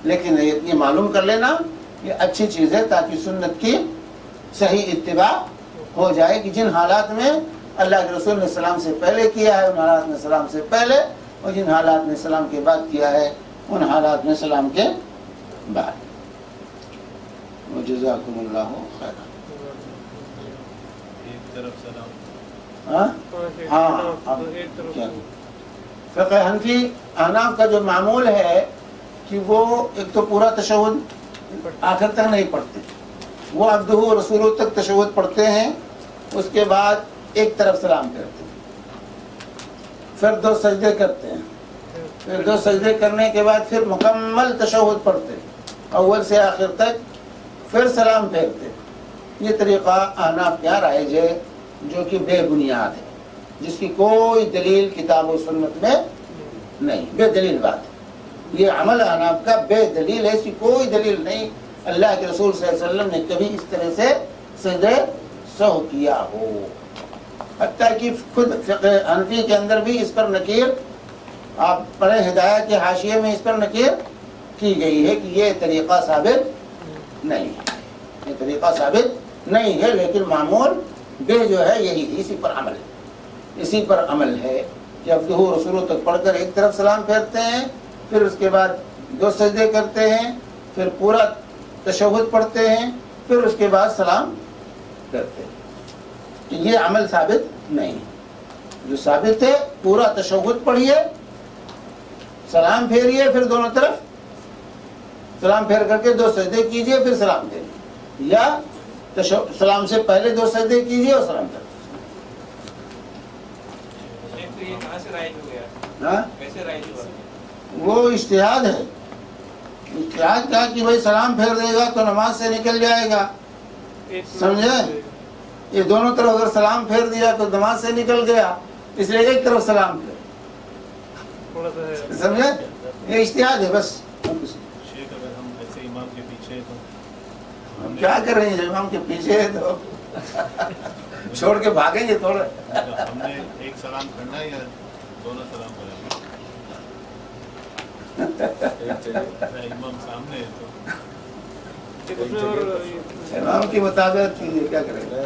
لیکن یہ معلوم کر لینا یہ اچھی چیز ہے تاکہ سنت کی صحیح اتباع ہو جائے کہ جن حالات میں اللہ کے رسول نے سلام سے پہلے کیا ہے ان حالات میں سلام سے پہلے، اور جن حالات میں سلام کے بعد کیا ہے ان حالات میں سلام کے بعد۔ جزاکم اللہ خیر۔ فقہ حنفی احناف کا جو معمول ہے کہ وہ ایک تو پورا تشہد آخر تک نہیں پڑھتے، وہ عبدہ و رسولہ تک تشہد پڑھتے ہیں، اس کے بعد ایک طرف سلام کرتے ہیں، پھر 2 سجدے کرتے ہیں، پھر 2 سجدے کرنے کے بعد پھر مکمل تشہد پڑھتے ہیں اول سے آخر تک، پھر سلام پھیرتے ہیں۔ یہ طریقہ احناف کیا رائج ہے جو کہ بے بنیاد ہے، جس کی کوئی دلیل کتاب و سنت میں نہیں، بے دلیل بات ہے۔ یہ عمل احناف کا بے دلیل ہے، اس کی کوئی دلیل نہیں اللہ کے رسول صلی اللہ علیہ وسلم نے کبھی اس طرح سے سجدے سہو کیا ہو۔ حتیٰ کہ خود فقہ حنفی کے اندر بھی اس پر نکیر، آپ پڑھیں ہدایہ کے حاشیے میں اس پر نکیر کی گئی ہے کہ یہ طریقہ ثابت نہیں ہے، یہ طریقہ ثابت نہیں ہے، لیکن معمول بے جو ہے یہی اسی پر عمل ہے، اسی پر عمل ہے کہ عبدہ و رسولہ تک پڑھ کر ایک طرف سلام پھیرتے ہیں، پھر اس کے بعد 2 سجدے کرتے ہیں، پھر پورا تشہد پڑھتے ہیں، پھر اس کے بعد سلام کرتے ہیں۔ کہ یہ عمل ثابت نہیں، جو ثابت ہے پورا تشہد پڑھیے، سلام پھیریے، پھر دونوں طرف سلام پھیر کر کے 2 سجدے کیجئے، پھر سلام پھیریے، یا سلام سے پہلے 2 سجدے کیجئے اور سلام کریے۔ یہ کہاں سے رائج ہو گیا؟ کیسے رائج ہوا؟ وہ اجتہاد ہے، اجتہاد کہا کہ بھائی سلام پھیر دے گا تو نماز سے نکل جائے گا، سمجھے؟ یہ دونوں طرف اگر سلام پھیر دیا تو نماز سے نکل گیا، اس لیے ایک طرف سلام پھیر، سمجھے؟ یہ اجتہاد ہے بس۔ شیخ اگر ہم ایسے امام کے پیچھے تو ہم کیا کر رہے ہیں؟ امام کے پیچھے ہے تو چھوڑ کے بھاگیں گے تھوڑا۔ ہم نے ایک سلام کرنا ہے یا دونوں سلام کریں؟ امام سامنے ہے تو امام کی مطابق کیجیے، کیا کریں گے؟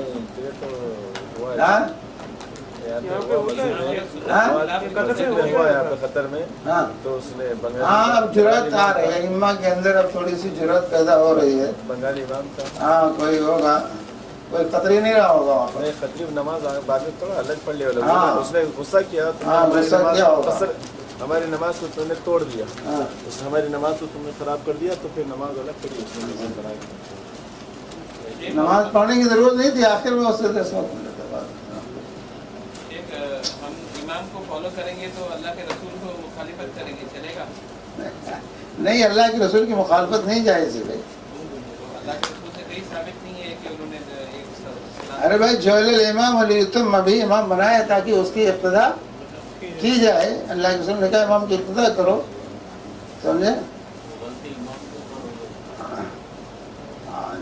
خطر میں ہاں تو اس نے ہاں، اب جرأت آ رہی ہے امام کے اندر، اب تھوڑی سی جرأت پیدا ہو رہی ہے۔ بنگالی امام تھا، ہاں کوئی ہوگا، کوئی خطری نہیں رہا ہوگا وہاں پر۔ خطری نماز بعد میں تھوڑا الگ پڑھ لیا، ہاں۔ اس نے غصہ کیا تو ہاں، غصہ کیا ہوگا۔ ہماری نماز کو تم نے توڑ دیا، ہاں، ہماری نماز کو تم نے خراب کر دیا، تو پھر نماز الگ پڑھی، اس نے نماز بنا کے نماز پڑھنے کی ضرورت نہیں تھی، آخر میں اس سے دس وقت ملتا ایک ہم امام کو فالو کریں گے تو اللہ کے رسول کو مخالفت کریں گے، چلے گا؟ نہیں، اللہ کے رسول کی مخالفت نہیں جائز ہے بھائی۔ اللہ کے رسول سے کہیں ثابت نہیں ہے کہ انہوں نے ارے بھائی جعل الامام لیتم بھی امام بنایا تاکہ اس کی اقتداء کی جائے، اللہ کے رسول نے کہا امام کی اقتداء کرو، سمجھے؟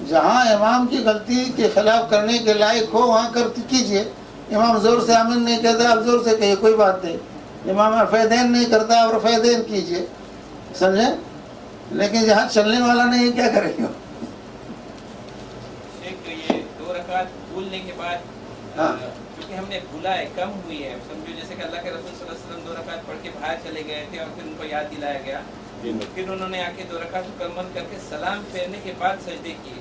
جہاں امام کی غلطی کے خلاف کرنے کے لائق ہو وہاں کیجئے۔ امام زور سے آمین نہیں کہتا، آپ زور سے کہیے، کوئی بات نہیں۔ امام رفع دین نہیں کرتا، آپ رفع دین کیجئے، سمجھے؟ لیکن جہاں چلنے والا نہیں ہے کیا کریں گے؟ یہ 2 رکعت بھولنے کے بعد کیونکہ ہم نے بھولا ہے، کم ہوئی ہے، سمجھو جیسے کہ اللہ کے رسول صلی اللہ علیہ وسلم 2 رکعت پڑھ کے باہر چلے گئے تھے اور پھر ان کو یاد دلایا گیا، پھر انہوں نے آ کے 2 رکعت مکمل کر کے سلام پھیرنے کے بعد سجدے کیے،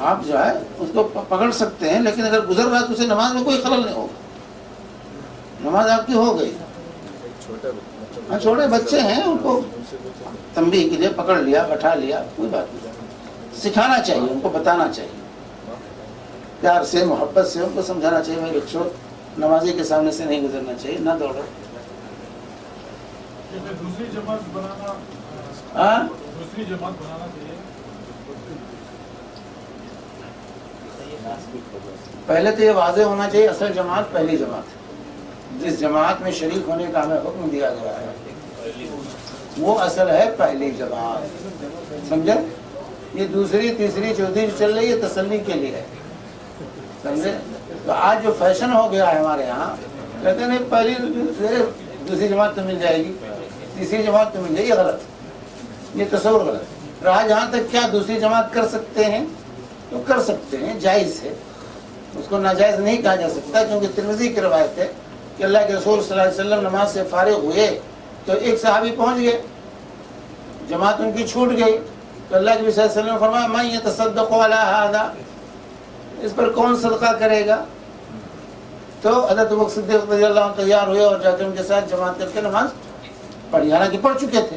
آپ جو ہے اس کو پکڑ سکتے ہیں، لیکن اگر گزر رہا ہے تو اسے نماز میں کوئی خلل نہیں ہوگا، نماز آپ کی ہو گئی۔ ہاں چھوٹے بچے ہیں، ان کو تنبیہ کے لیے پکڑ لیا، بٹھا لیا، کوئی بات نہیں، سکھانا چاہیے، ان کو بتانا چاہیے، پیار سے محبت سے ان کو سمجھانا چاہیے، بھائی بچوں نمازی کے سامنے سے نہیں گزرنا چاہیے، نہ دوڑو۔ دوسری جماعت بنانا، ہاں دوسری جماعت بنانا چاہیے۔ پہلے تو یہ واضح ہونا چاہیے اصل جماعت پہلی جماعت ہے، جس جماعت میں شریک ہونے کا ہمیں حکم دیا گیا ہے وہ اصل ہے پہلی جماعت، سمجھے؟ یہ دوسری تیسری چوتھی چل رہی ہے تسلی کے لیے، سمجھے؟ تو آج جو فیشن ہو گیا ہے ہمارے یہاں، کہتے ہیں پہلی دوسری جماعت تو مل جائے گی، تیسری جماعت تو مل جائے گی، یہ غلط، یہ تصور غلط۔ رہا جہاں تک کیا دوسری جماعت کر سکتے ہیں تو کر سکتے ہیں، جائز ہے، اس کو ناجائز نہیں کہا جا سکتا، کیونکہ ترمذی کی روایت ہے کہ اللہ کے رسول صلی اللہ علیہ وسلم نماز سے فارغ ہوئے تو ایک صحابی پہنچ گئے، جماعت ان کی چھوٹ گئی، تو اللہ کے صلی اللہ علیہ وسلم نے فرمایا من یتصدق علی ھذا، اس پر کون صدقہ کرے گا؟ تو حضرت ابوبکر صدیق رضی اللہ عنہ تیار ہوئے اور جا کے ان کے ساتھ جماعت کر کے نماز پڑھی، حالانکہ پڑھ چکے تھے۔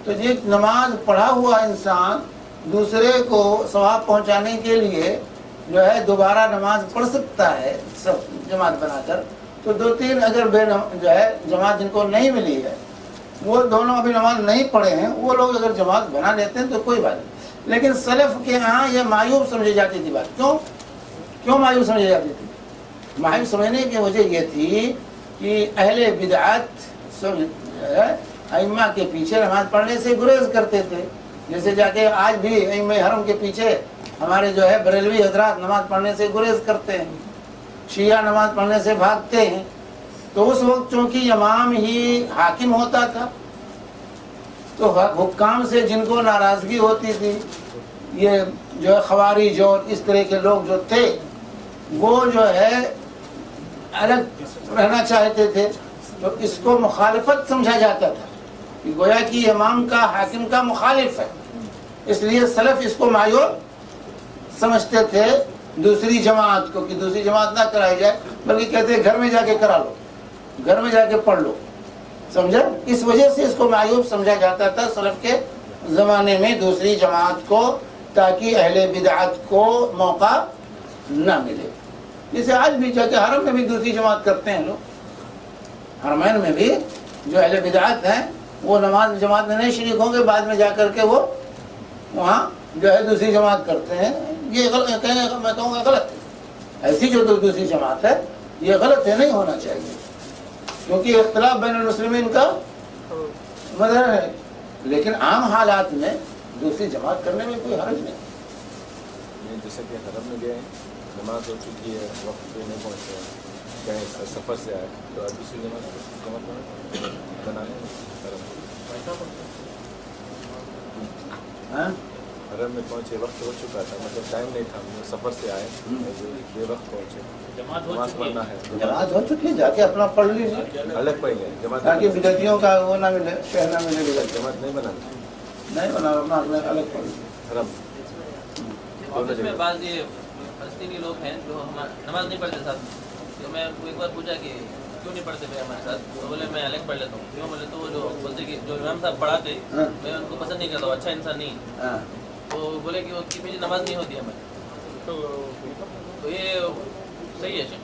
تو یہ نماز پڑھا ہوا انسان دوسرے کو ثواب پہنچانے کے لیے جو ہے دوبارہ نماز پڑھ سکتا ہے سب جماعت بنا کر۔ تو دو تین اگر جو ہے جماعت جن کو نہیں ملی ہے وہ دونوں ابھی نماز نہیں پڑھے ہیں، وہ لوگ اگر جماعت بنا لیتے ہیں تو کوئی بات نہیں، لیکن سلف کے ہاں یہ معیوب سمجھی جاتی تھی بات۔ کیوں معیوب سمجھی جاتی تھی؟ معیوب سمجھنے کی وجہ یہ تھی کہ اہل بدعت ائمہ کے پیچھے نماز پڑھنے سے گریز کرتے تھے، جیسے جا کے آج بھی ائمہ حرم کے پیچھے ہمارے جو ہے بریلوی حضرات نماز پڑھنے سے گریز کرتے ہیں، شیعہ نماز پڑھنے سے بھاگتے ہیں۔ تو اس وقت چونکہ امام ہی حاکم ہوتا تھا تو حکام سے جن کو ناراضگی ہوتی تھی، یہ جو ہے خوارج اور اس طرح کے لوگ جو تھے وہ جو ہے الگ رہنا چاہتے تھے، تو اس کو مخالفت سمجھا جاتا تھا کہ گویا کہ امام کا حاکم کا مخالف ہے، اس لیے سلف اس کو معیوب سمجھتے تھے دوسری جماعت کو، کہ دوسری جماعت نہ کرائی جائے، بلکہ کہتے ہیں گھر میں جا کے کرا لو، گھر میں جا کے پڑھ لو، سمجھا؟ اس وجہ سے اس کو معیوب سمجھا جاتا تھا سلف کے زمانے میں دوسری جماعت کو، تاکہ اہل بدعت کو موقع نہ ملے۔ جیسے آج بھی جا کے حرم میں بھی دوسری جماعت کرتے ہیں لوگ، حرمین میں بھی جو اہل بدعت ہیں وہ نماز جماعت میں نہیں شریک ہوں گے، بعد میں جا کر کے وہ وہاں جو ہے دوسری جماعت کرتے ہیں۔ یہ میں کہوں گا غلط ہے، ایسی جو دوسری جماعت ہے یہ غلط ہے، نہیں ہونا چاہیے، کیونکہ اختلاف بین المسلمین کا مظہر ہے، لیکن عام حالات میں دوسری جماعت کرنے میں کوئی حرج نہیں۔ جیسے کہ حرم میں گئے، نماز ہو چکی ہے، وقت پہ نہیں پہنچے ہیں، کہیں سفر سے آئے تو دوسری جماعت بنانے حرم میں پہنچے، وقت ہو چکا تھا، مطلب ٹائم نہیں تھا، سفر سے آئے بے وقت پہنچے، نماز پڑھنا ہے، جماعت ہو چکی ہے، جا کے اپنا پڑھ لیجیے، الگ پڑھ گئے جماعت، تاکہ بدعتیوں کا وہ نہ ملے، شہر نہ ملے، جماعت نہیں بنانا، نہیں بنا اپنا الگ پڑھ لیجیے۔ حرم آفس میں بعض یہ فلسطینی لوگ ہیں جو نماز نہیں پڑھتے ساتھ، تو میں ایک بار پوچھا کہ کیوں نہیں پڑھتے بھائی ہمارے ساتھ، تو بولے میں الگ پڑھ لیتا ہوں۔ کیوں بولے تو وہ جو بولتے کہ جو امام صاحب پڑھاتے میں ان کو پسند نہیں کرتا ہوں، اچھا انسان نہیں، تو بولے کہ اس کی پیچھے نماز نہیں ہوتی ہمیں، تو یہ صحیح ہے شیخ؟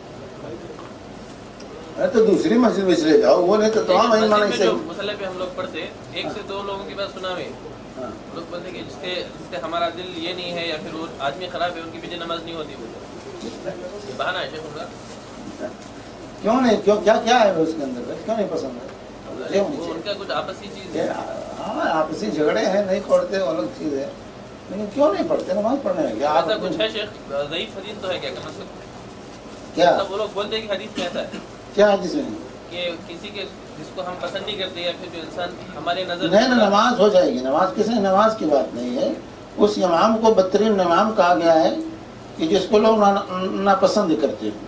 تو دوسری مسجد میں چلے جاؤ، وہ نہیں تو تمام ائمہ نہیں جو صحیح۔ مسئلے پہ ہم لوگ پڑھتے، ایک سے دو لوگوں کی بات سنا ہوئے، لوگ بولتے کہ جس سے ہمارا دل یہ نہیں ہے یا پھر وہ آدمی خراب ہے ان کی پیچھے نماز نہیں ہوتی، بولتے یہ بہانہ ہے شیخ ان کا؟ کیوں نہیں؟ کیا ہے اس کے اندر؟ کیوں نہیں پسند ہے؟ وہ ان کا کچھ آپسی چیز ہے، ہاں آپسی جھگڑے ہیں، نہیں پڑھتے الگ چیز ہے، لیکن کیوں نہیں پڑھتے؟ نماز پڑھنے میں کیا ایسا کچھ ہے شیخ؟ ضعیف حدیث تو ہے کیا کا مطلب؟ کیا وہ لوگ بولتے ہیں کہ حدیث میں ایسا ہے کیا حدیث میں؟ کہ کسی کے جس کو ہم پسند نہیں کرتے یا پھر جو انسان ہمارے نظر نہیں، نماز ہو جائے گی، نماز کسی نماز کی بات نہیں ہے، اس امام کو بدترین امام کہا گیا ہے کہ جس کو لوگ ناپسند کرتے ہیں۔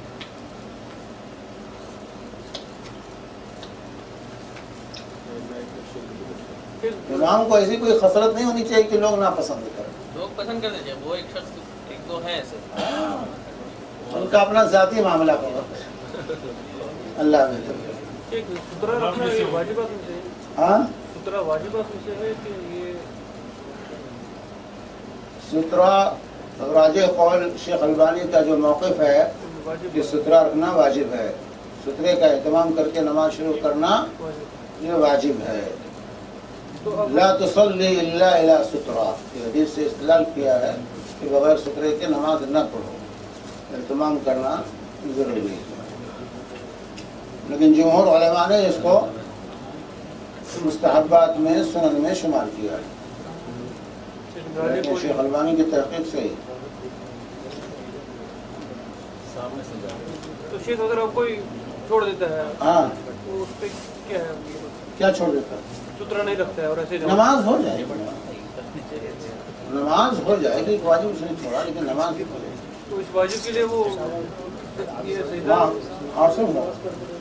امام کو ایسی کوئی خسرت نہیں ہونی چاہیے کہ لوگ ناپسند کریں۔ لوگ پسند کرتے ہیں، وہ ایک شخص ایک تو ہیں ایسے. ان کا اپنا ذاتی معاملہ ہوگا اللہ میں. سترہ رکھنا یہ واجبات میں سے ہے. ہاں سترہ واجبات میں سے ہے کہ یہ سترہ راجح قول شیخ البانی کا جو موقف ہے کہ سترہ رکھنا واجب ہے. سترے کا اہتمام کر کے نماز شروع کرنا یہ واجب ہے. لا تصلی الا الی سترہ کی حدیث سے استدلال کیا ہے کہ بغیر سترے کے نماز نہ پڑھو. اہتمام کرنا ضروری ہے. لیکن جمہور علماء نے اس کو مستحبات میں سنن میں شمار کیا ہے. لیکن شیخ البانی کی تحقیق سے ہی سامنے سے جا تو شیخ اگر آپ کوئی چھوڑ دیتا ہے ہاں تو اس پہ کیا ہے؟ کیا چھوڑ دیتا ہے؟ سترہ نہیں رکھتا ہے اور ایسے نماز ہو جائے گی. نماز ہو جائے گی. واجب اس نے چھوڑا لیکن نماز بھی ہو جائے گی. تو اس واجب کے لیے وہ یہ سجدہ ہاں اور سب